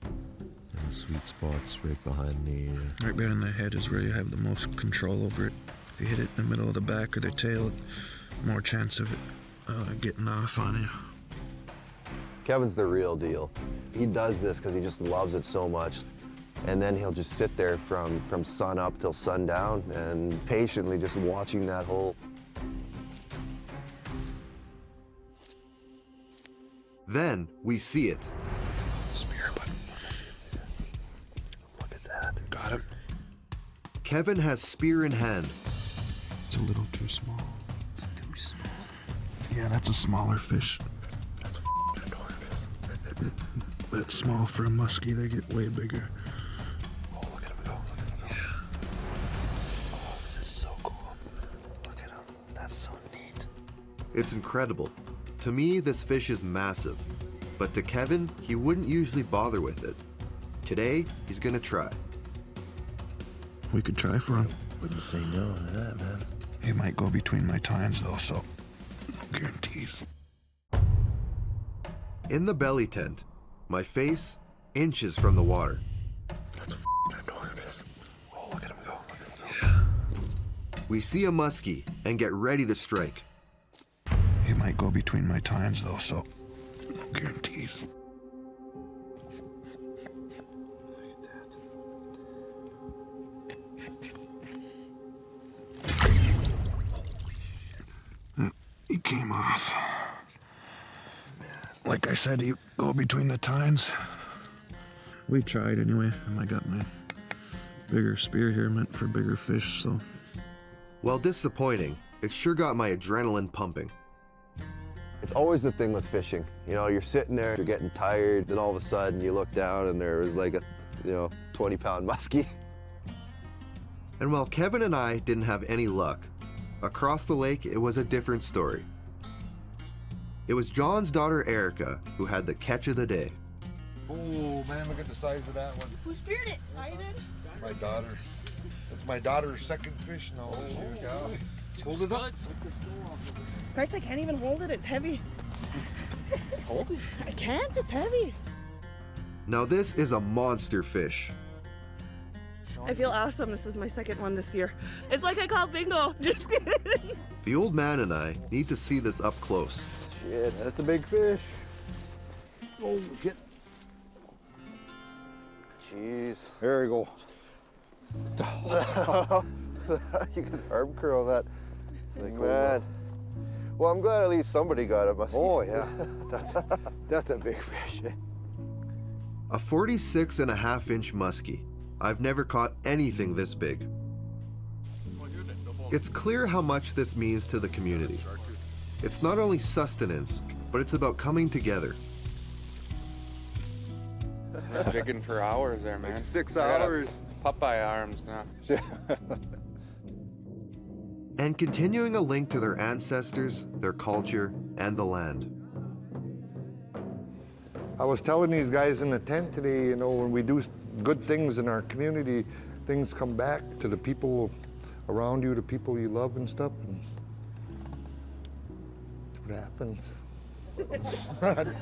And the sweet spot's right behind the... Right behind the head is where you have the most control over it. If you hit it in the middle of the back or the tail, more chance of it getting off on you. Kevin's the real deal. He does this because he just loves it so much. And then he'll just sit there from sun up till sundown and patiently just watching that hole. Then we see it. Spear, but look at that. Got him. Kevin has spear in hand. It's a little too small. It's too small. Yeah, that's a smaller fish. That's enormous. That's small for a muskie. They get way bigger. Oh, look at him go. Look at him go. Yeah. Oh, this is so cool. Look at him. That's so neat. It's incredible. To me, this fish is massive. But to Kevin, he wouldn't usually bother with it. Today, he's gonna try. We could try for him. Wouldn't say no to that, man. He might go between my tines though, so no guarantees. In the belly tent, my face inches from the water. That's enormous. Oh, look at him go. Look at him go. Yeah. We see a muskie and get ready to strike. He might go between my tines though, so no guarantees. He came off. Like I said, he go between the tines. We tried anyway, and I got my bigger spear here meant for bigger fish, so. While disappointing, it sure got my adrenaline pumping. It's always the thing with fishing. You know, you're sitting there, you're getting tired, then all of a sudden you look down and there was like a, 20-pound muskie. And while Kevin and I didn't have any luck, across the lake, it was a different story. It was John's daughter, Erica, who had the catch of the day. Oh, man, look at the size of that one. Who speared it? I did. My daughter. That's my daughter's second fish now. Oh, yeah. Hold it up. Bryce, I can't even hold it. It's heavy. Hold it? I can't. It's heavy. Now this is a monster fish. I feel awesome. This is my second one this year. It's like I called bingo. Just kidding. The old man and I need to see this up close. Shit, that's a big fish. Oh, shit. Jeez. There we go. You can arm curl that. Like, man. Well, I'm glad at least somebody got it. Oh, yeah. That's a big fish. A 46.5-inch muskie. I've never caught anything this big. It's clear how much this means to the community. It's not only sustenance, but it's about coming together. Jigging for hours there, man. Like 6 I got hours. Popeye arms now. And continuing a link to their ancestors, their culture, and the land. I was telling these guys in the tent today, when we do good things in our community, things come back to the people around you, the people you love and stuff. And that's what happens.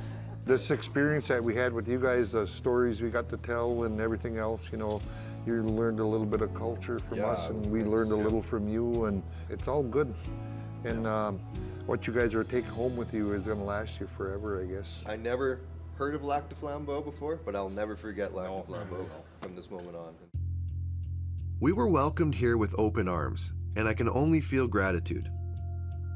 This experience that we had with you guys, the stories we got to tell and everything else, you learned a little bit of culture from us and we learned a little from you, and it's all good. And what you guys are taking home with you is gonna last you forever, I guess. I never heard of Lac du Flambeau before, but I'll never forget Lac du Flambeau from this moment on. We were welcomed here with open arms, and I can only feel gratitude.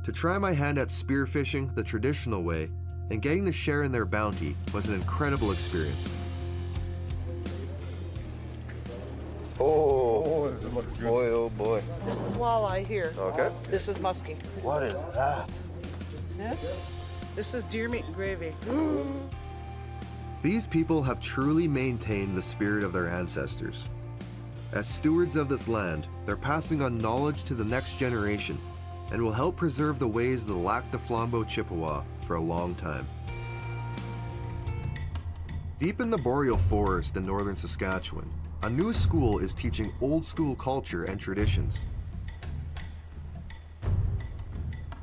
To try my hand at spearfishing the traditional way and getting to share in their bounty was an incredible experience. Oh, boy, oh boy. This is walleye here. Okay. This is muskie. What is that? This is deer meat and gravy. These people have truly maintained the spirit of their ancestors. As stewards of this land, they're passing on knowledge to the next generation and will help preserve the ways of the Lac de Flambeau Chippewa for a long time. Deep in the boreal forest in northern Saskatchewan, a new school is teaching old school culture and traditions.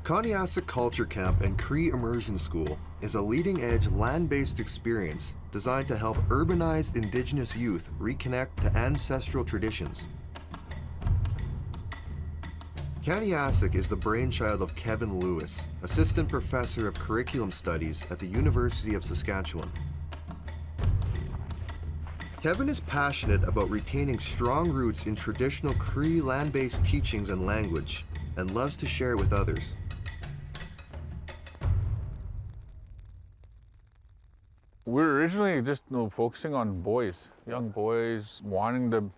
Karney Culture Camp and Cree Immersion School is a leading-edge land-based experience designed to help urbanized Indigenous youth reconnect to ancestral traditions. Karney is the brainchild of Kevin Lewis, Assistant Professor of Curriculum Studies at the University of Saskatchewan. Kevin is passionate about retaining strong roots in traditional Cree land-based teachings and language, and loves to share it with others. We're originally just focusing on boys, young boys wanting to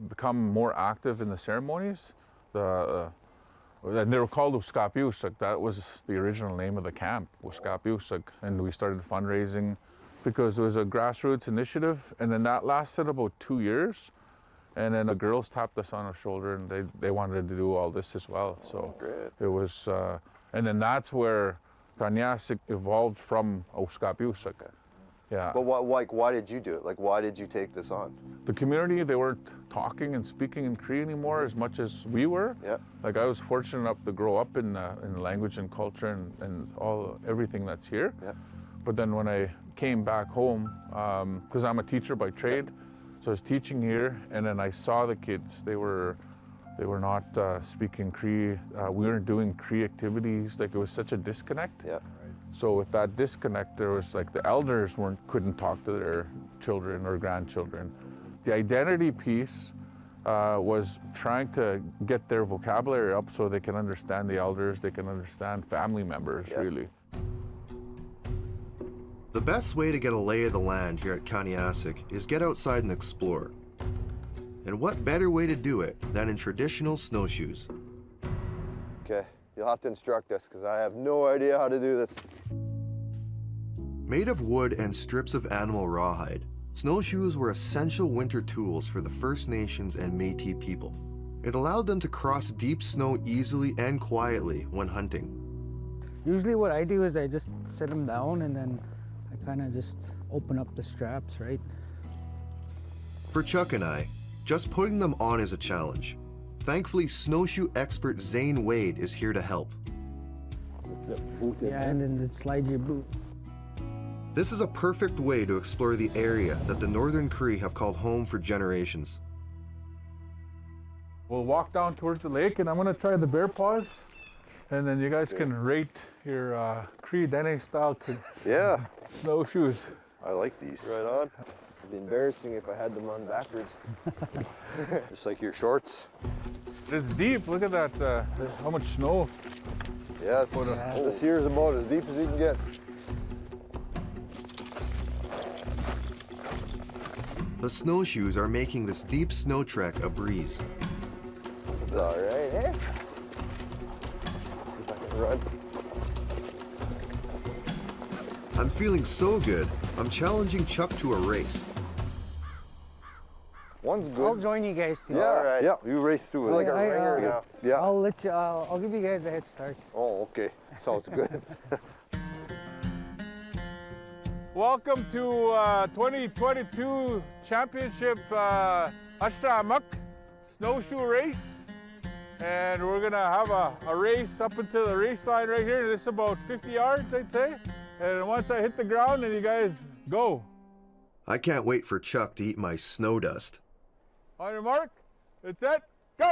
become more active in the ceremonies. And they were called Uskapiusak. That was the original name of the camp, Uskapiusak. And we started fundraising because it was a grassroots initiative. And then that lasted about 2 years. And then the girls tapped us on our shoulder and they wanted to do all this as well. So it was, and then that's where Karney evolved from Uskapiusak. Yeah. But why did you do it? Like, why did you take this on? The community, they weren't talking and speaking in Cree anymore as much as we were. Yeah. Like, I was fortunate enough to grow up in language and culture and everything that's here. Yeah. But then when I came back home, because I'm a teacher by trade, so I was teaching here, and then I saw the kids. They were not speaking Cree. We weren't doing Cree activities. Like, it was such a disconnect. Yeah. So with that disconnect, there was like the elders couldn't talk to their children or grandchildren. The identity piece was trying to get their vocabulary up so they can understand the elders, they can understand family members, really. The best way to get a lay of the land here at Karney is get outside and explore. And what better way to do it than in traditional snowshoes? Okay, you'll have to instruct us because I have no idea how to do this. Made of wood and strips of animal rawhide, snowshoes were essential winter tools for the First Nations and Métis people. It allowed them to cross deep snow easily and quietly when hunting. Usually what I do is I just sit them down and then I kind of just open up the straps, right? For Chuck and I, just putting them on is a challenge. Thankfully, snowshoe expert Zane Wade is here to help. Yeah, and then slide your boot. This is a perfect way to explore the area that the Northern Cree have called home for generations. We'll walk down towards the lake, and I'm gonna try the bear paws, and then you guys can rate your Cree Dene style snowshoes. I like these. Right on. It'd be embarrassing if I had them on backwards. Just like your shorts. It's deep. Look at that. How much snow. Yeah, this here is about as deep as you can get. The snowshoes are making this deep snow trek a breeze. It's all right, eh? See if I can run. I'm feeling so good, I'm challenging Chuck to a race. One's good. I'll join you guys too. Yeah, all right. Yeah, you race through it. Like a ringer now. Yeah. I'll give you guys a head start. Oh, okay. Sounds good. Welcome to 2022 Championship Ashamak Snowshoe Race. And we're gonna have a race up into the race line right here. This is about 50 yards, I'd say. And once I hit the ground, then you guys go. I can't wait for Chuck to eat my snow dust. On your mark, it's set, go!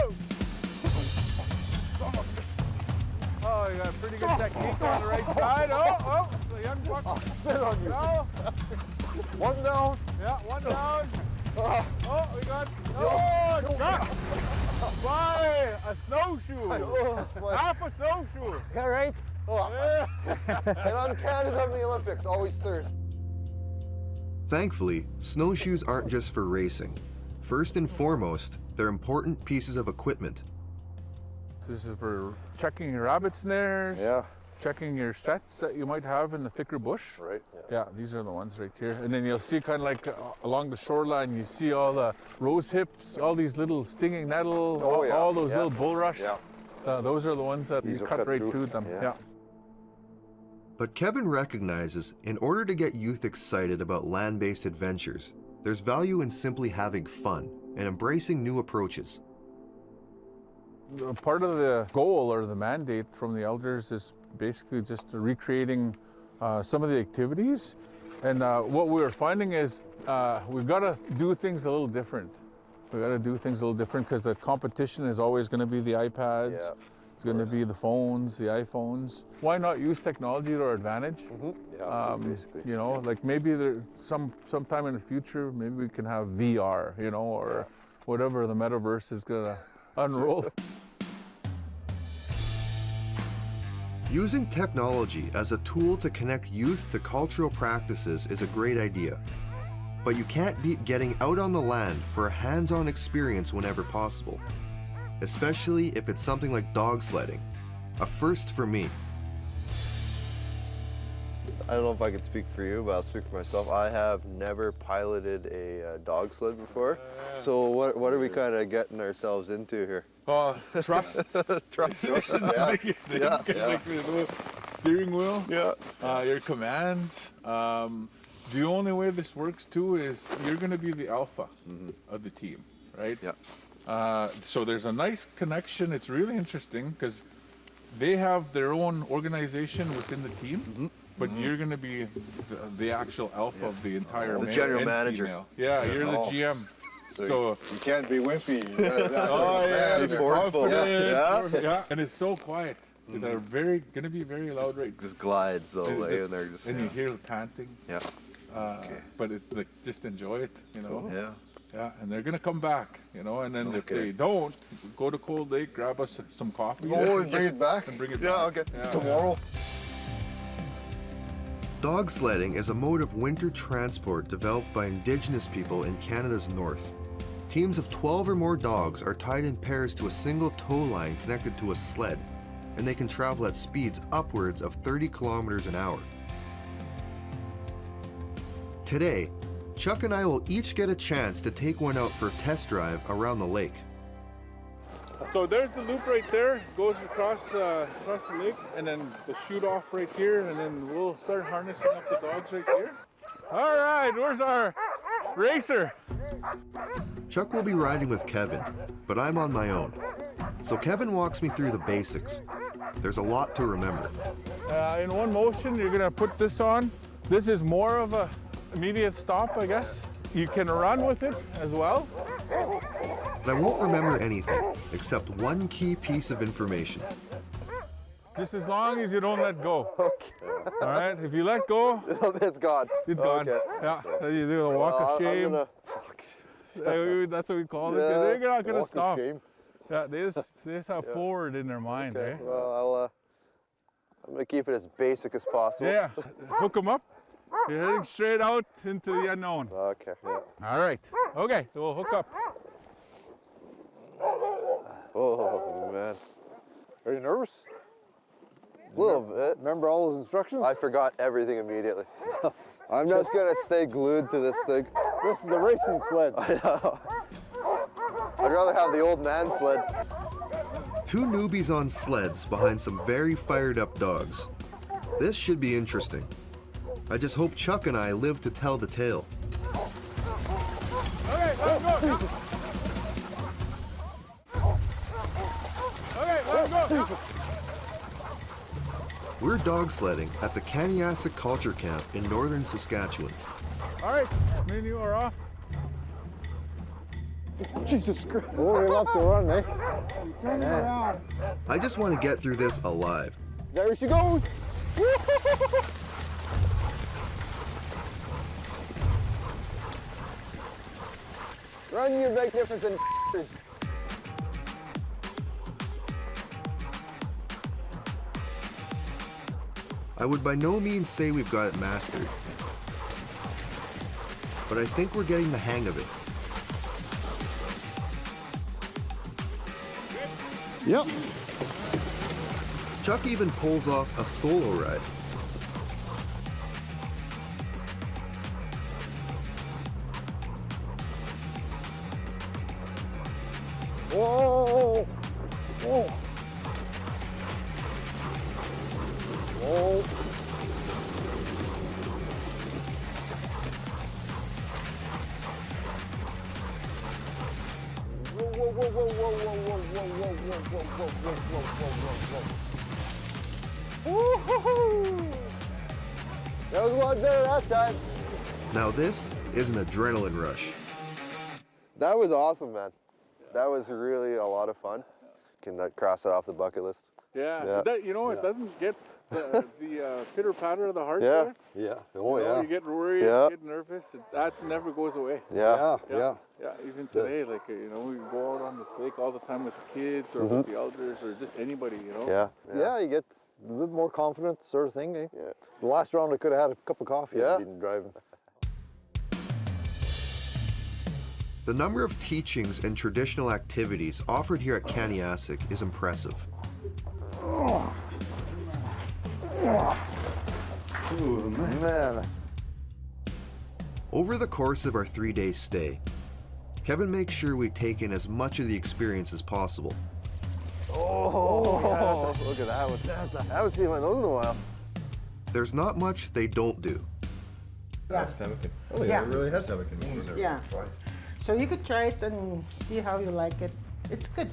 Oh, you got a pretty good technique on the right side. Oh, the young buck. I'll spit on you. No. One down. Yeah, one down. Oh, we got, Chuck! By a snowshoe. Half a snowshoe. All right. And I'm Canada in the Olympics, always third. Thankfully, snowshoes aren't just for racing. First and foremost, they're important pieces of equipment. This is for checking your rabbit snares, checking your sets that you might have in the thicker bush. Right. Yeah, these are the ones right here. And then you'll see kind of like along the shoreline, you see all the rose hips, all these little stinging nettle, all those little bulrush. Yeah. Those are the ones that you cut right through them. Yeah. But Kevin recognizes in order to get youth excited about land-based adventures, there's value in simply having fun and embracing new approaches. Part of the goal or the mandate from the elders is basically just recreating some of the activities. And what we're finding is we've got to do things a little different. We've got to do things a little different because the competition is always going to be the iPads. Yeah, it's going to be the phones, the iPhones. Why not use technology to our advantage? Basically. You know, like maybe there sometime in the future, maybe we can have VR, you know, or whatever the metaverse is going to unroll. Using technology as a tool to connect youth to cultural practices is a great idea. But you can't beat getting out on the land for a hands-on experience whenever possible, especially if it's something like dog sledding, a first for me. I don't know if I can speak for you, but I'll speak for myself. I have never piloted a dog sled before. So what are we kind of getting ourselves into here? Trust. Trust. This is the biggest thing. Yeah. Like the little steering wheel. Yeah. Your commands. The only way this works too is you're going to be the alpha of the team, right? Yeah. So there's a nice connection. It's really interesting because they have their own organization within the team, but you're going to be the actual alpha of the entire the general manager. Female. Yeah, you're the GM. So you can't be wimpy. Be forceful. Yeah. And it's so quiet. They're going to be very loud right. Just glides though, and they're just. And you hear the panting. Yeah. But it, like, just enjoy it, you know. Yeah. Yeah, and they're gonna come back, you know. And then if they don't, go to Cold Lake, grab us some coffee. Oh, and bring it back. And bring it back. back. Okay. Yeah. Tomorrow. Dog sledding is a mode of winter transport developed by Indigenous people in Canada's north. Teams of 12 or more dogs are tied in pairs to a single tow line connected to a sled, and they can travel at speeds upwards of 30 kilometers an hour. Today, Chuck and I will each get a chance to take one out for a test drive around the lake. So there's the loop right there, goes across the lake, and then the shoot off right here, and then we'll start harnessing up the dogs right here. All right, where's our racer? Chuck will be riding with Kevin, but I'm on my own. So Kevin walks me through the basics. There's a lot to remember. In one motion, you're gonna put this on. This is more of a immediate stop, I guess. You can run with it as well. But I won't remember anything except one key piece of information. Just as long as you don't let go. Okay. All right, if you let go, it's gone. It's gone. Okay. Yeah, you do a walk of shame. That's what we call it. They're not gonna stop. Yeah, they just have forward in their mind, Okay. right? Well, I'm gonna keep it as basic as possible. Yeah, hook them up. You're heading straight out into the unknown. Okay. Yeah. All right. Okay, we'll hook up. Oh man. Are you nervous? A little bit. Remember all those instructions? I forgot everything immediately. I'm just gonna stay glued to this thing. This is the racing sled. I know. I'd rather have the old man sled. Two newbies on sleds behind some very fired up dogs. This should be interesting. I just hope Chuck and I live to tell the tale. Okay, let's go. Okay, let's go. We're dog sledding at the Kaniasa Culture Camp in northern Saskatchewan. All right, me and you are off. Jesus Christ. Oh, we love to run, eh? Turn it around. I just want to get through this alive. There she goes. Run, you magnificent. I would by no means say we've got it mastered, but I think we're getting the hang of it. Yep. Chuck even pulls off a solo ride. Whoa! Whoa! Whoa! That was a lot better that time. Now this is an adrenaline rush. That was awesome, man. That was really a lot of fun. Can cross that off the bucket list. Yeah. That, you know, it doesn't get the pitter patter of the heart Yeah. there. Yeah. Oh, You know, yeah. you get worried, Yeah. you get nervous. That never goes away. Yeah. Yeah. Even today, like, you know, we go out on the lake all the time with the kids or with the elders or just anybody, you know. Yeah, you get a little more confident, sort of thing. Eh? Yeah. The last round, I could have had a cup of coffee and been driving. The number of teachings and traditional activities offered here at Kaniasik is impressive. Ooh, man. Over the course of our 3-day stay, Kevin makes sure we take in as much of the experience as possible. Oh, look at that one. I haven't seen my nose in a while. There's not much they don't do. That's pemmican. Oh yeah, it really has pemmican. Yeah. So you could try it and see how you like it. It's good.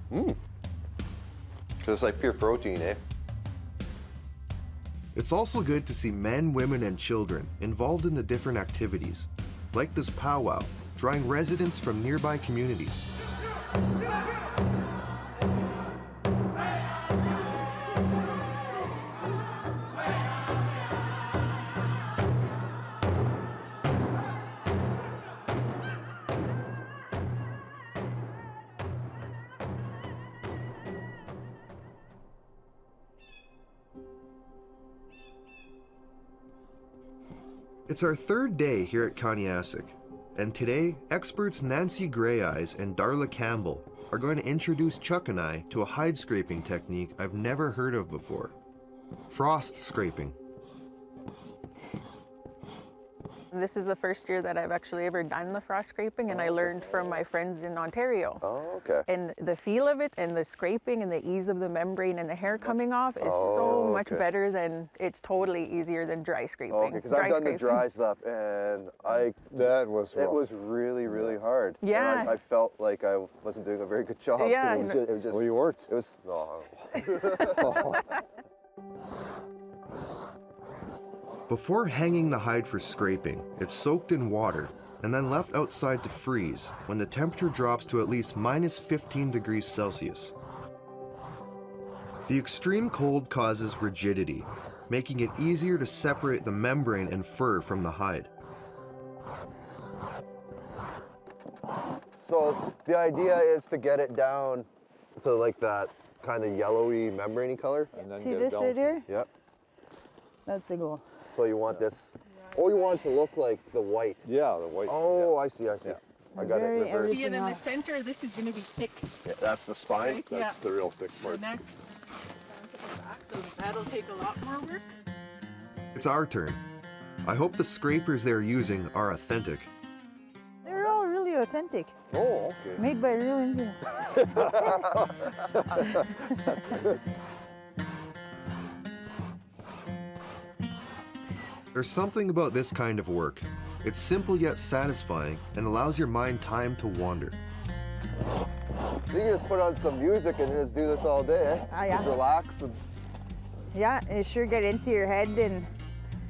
Because it's like pure protein, eh? It's also good to see men, women, and children involved in the different activities, like this powwow, drawing residents from nearby communities. It's our 3rd day here at Kaniasik, and today, experts Nancy Greyeyes and Darla Campbell are going to introduce Chuck and I to a hide scraping technique I've never heard of before: frost scraping. This is the first year that I've actually ever done the frost scraping, and I learned from my friends in Ontario. Oh, okay. And the feel of it and the scraping and the ease of the membrane and the hair coming off is so much better than, it's totally easier than dry scraping. Okay, because I've done the dry stuff and it was really, really hard. Yeah. And I felt like I wasn't doing a very good job. Yeah. It was just, Well, you weren't. It was, Before hanging the hide for scraping, it's soaked in water and then left outside to freeze when the temperature drops to at least -15 degrees Celsius. The extreme cold causes rigidity, making it easier to separate the membrane and fur from the hide. So the idea is to get it down to like that kind of yellowy membrane-y color. And then See this right here? Yep. That's the goal. So you want this, you want it to look like the white. Yeah, the white. Oh, I see. I got it reversed. See it in the center, this is going to be thick. Yeah, that's the spine? Right? Yeah. That's the real thick part. The neck, down to the back, so that'll take a lot more work. It's our turn. I hope the scrapers they're using are authentic. They're all really authentic. Oh, okay. Made by real Indians. That's good. There's something about this kind of work. It's simple yet satisfying and allows your mind time to wander. You can just put on some music and just do this all day, eh? Yeah. Just relax. And... Yeah, it sure get into your head and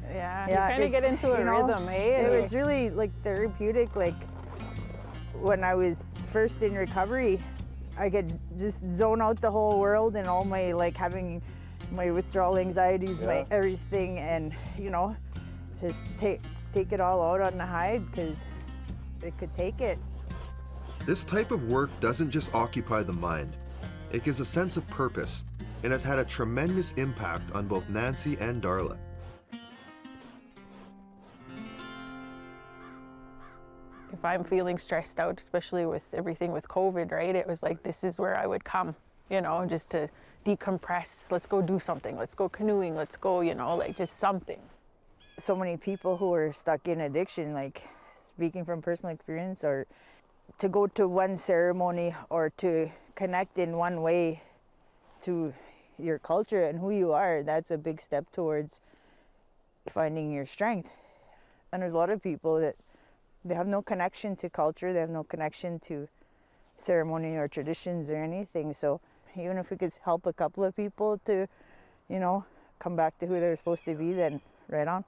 you kind of get into a rhythm, eh? It was really like therapeutic. Like when I was first in recovery, I could just zone out the whole world and all my having my withdrawal anxieties, my everything, and just take it all out on the hide because it could take it. This type of work doesn't just occupy the mind. It gives a sense of purpose and has had a tremendous impact on both Nancy and Darla. if I'm feeling stressed out, especially with everything with COVID, right? It was like, this is where I would come, you know, just to decompress. Let's go do something. Let's go canoeing. Let's go, you know, like just something. So many people who are stuck in addiction, like speaking from personal experience, or to go to one ceremony or to connect in one way to your culture and who you are, that's a big step towards finding your strength. And there's a lot of people that they have no connection to culture, they have no connection to ceremony or traditions or anything. So even if we could help a couple of people to, you know, come back to who they're supposed to be, then right on.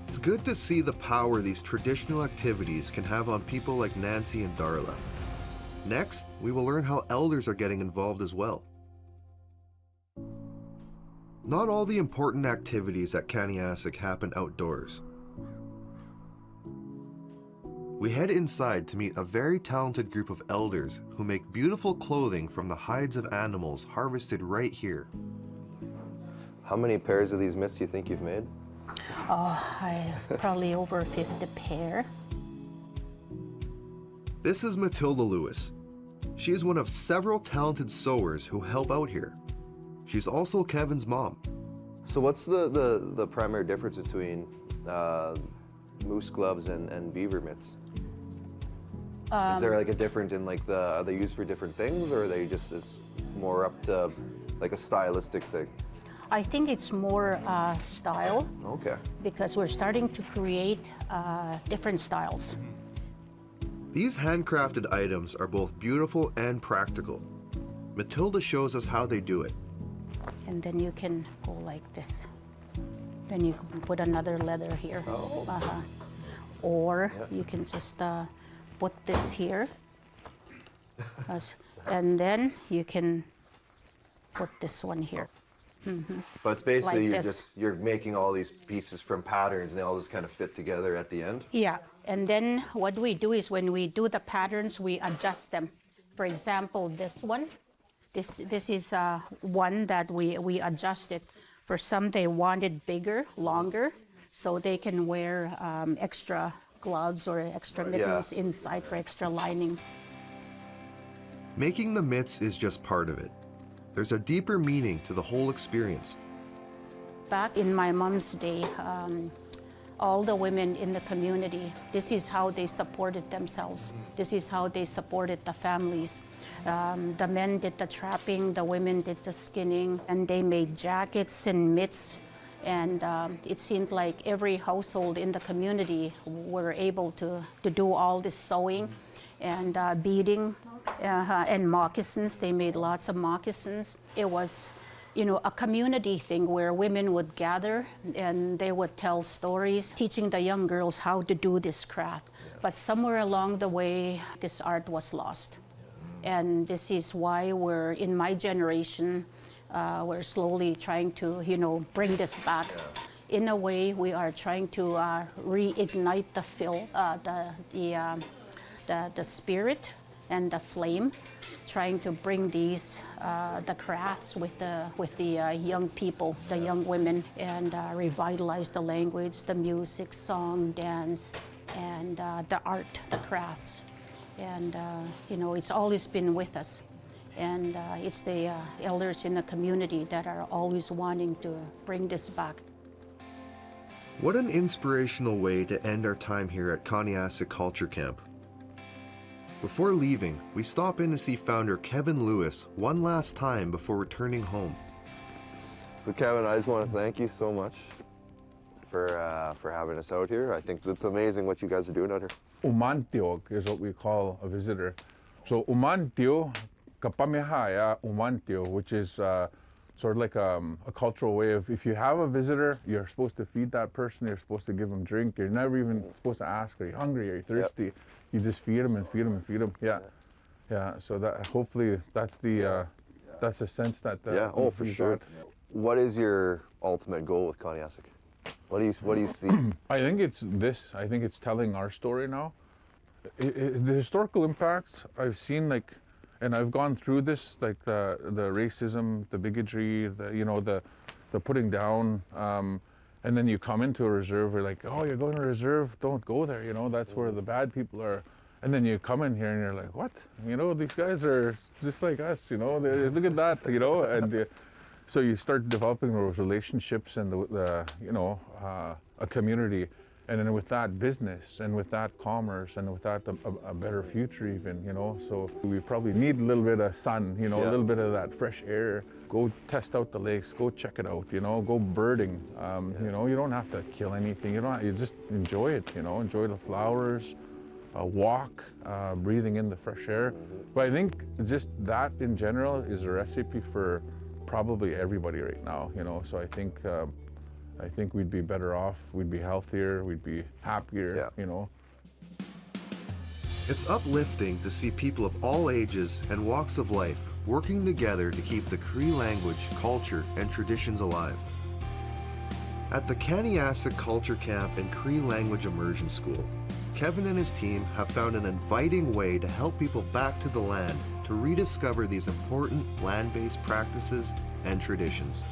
It's good to see the power these traditional activities can have on people like Nancy and Darla. Next, we will learn how elders are getting involved as well. Not all the important activities at Kaniasik happen outdoors. We head inside to meet a very talented group of elders who make beautiful clothing from the hides of animals harvested right here. How many pairs of these mitts do you think you've made? Oh, I probably over 50 pair. This is Matilda Lewis. She is one of several talented sewers who help out here. She's also Kevin's mom. So what's the primary difference between moose gloves and beaver mitts? Is there like a different in like are they used for different things, or are they just more up to like a stylistic thing? I think it's more style. Okay. Because we're starting to create different styles. These handcrafted items are both beautiful and practical. Matilda shows us how they do it. And then you can go like this. Then you can put another leather here. Oh. Or you can just put this here. And then you can put this one here. Mm-hmm. But it's basically Like you're making all these pieces from patterns and they all just kind of fit together at the end? Yeah, and then what we do is when we do the patterns, we adjust them. For example, this one, this is one that we adjusted. For some, they want it bigger, longer, so they can wear extra gloves or extra mittens inside for extra lining. Making the mitts is just part of it. There's a deeper meaning to the whole experience. Back in my mom's day, all the women in the community, this is how they supported themselves. This is how they supported the families. The men did the trapping, the women did the skinning, and they made jackets and mitts. And it seemed like every household in the community were able to do all this sewing and beading and moccasins. They made lots of moccasins. It was, you know, a community thing where women would gather and they would tell stories, teaching the young girls how to do this craft. But somewhere along the way, this art was lost. And this is why we're, in my generation, we're slowly trying to, you know, bring this back. In a way, we are trying to reignite the spirit and the flame, trying to bring these the crafts with the young people, the young women, and revitalize the language, the music, song, dance, and the art, the crafts. And you know, it's always been with us. And it's the elders in the community that are always wanting to bring this back. What an inspirational way to end our time here at Kaniasik Culture Camp. Before leaving, we stop in to see founder Kevin Lewis one last time before returning home. So Kevin, I just want to thank you so much for having us out here. I think it's amazing what you guys are doing out here. Umantiog is what we call a visitor. So umantio, kapamihaya umantio, which is sort of like a cultural way of, if you have a visitor, you're supposed to feed that person, you're supposed to give them drink, you're never even supposed to ask, are you hungry, are you thirsty? Yep. You just feed them and feed them and feed them. Yeah, yeah. So that hopefully that's the that's a sense that for sure. Got. What is your ultimate goal with Kaniasik? What do you see? I think it's this. I think it's telling our story now. The historical impacts I've seen, like, and I've gone through this, like the racism, the bigotry, the putting down, And then you come into a reserve, we're like, oh, you're going to a reserve, don't go there, you know, that's where the bad people are. And then you come in here and you're like, what? You know, these guys are just like us, you know, look at that, you know, and so you start developing those relationships and a community. And then with that, business, and with that, commerce, and with that, a better future even, you know. So we probably need a little bit of sun, you know, a little bit of that fresh air. Go test out the lakes, go check it out, you know, go birding. You know, you don't have to kill anything. You just enjoy it, you know, enjoy the flowers, walk, breathing in the fresh air. But I think just that in general is a recipe for probably everybody right now, you know. So I think we'd be better off, we'd be healthier, we'd be happier, you know. It's uplifting to see people of all ages and walks of life working together to keep the Cree language, culture, and traditions alive. At the Kaniasa Culture Camp and Cree Language Immersion School, Kevin and his team have found an inviting way to help people back to the land to rediscover these important land-based practices and traditions.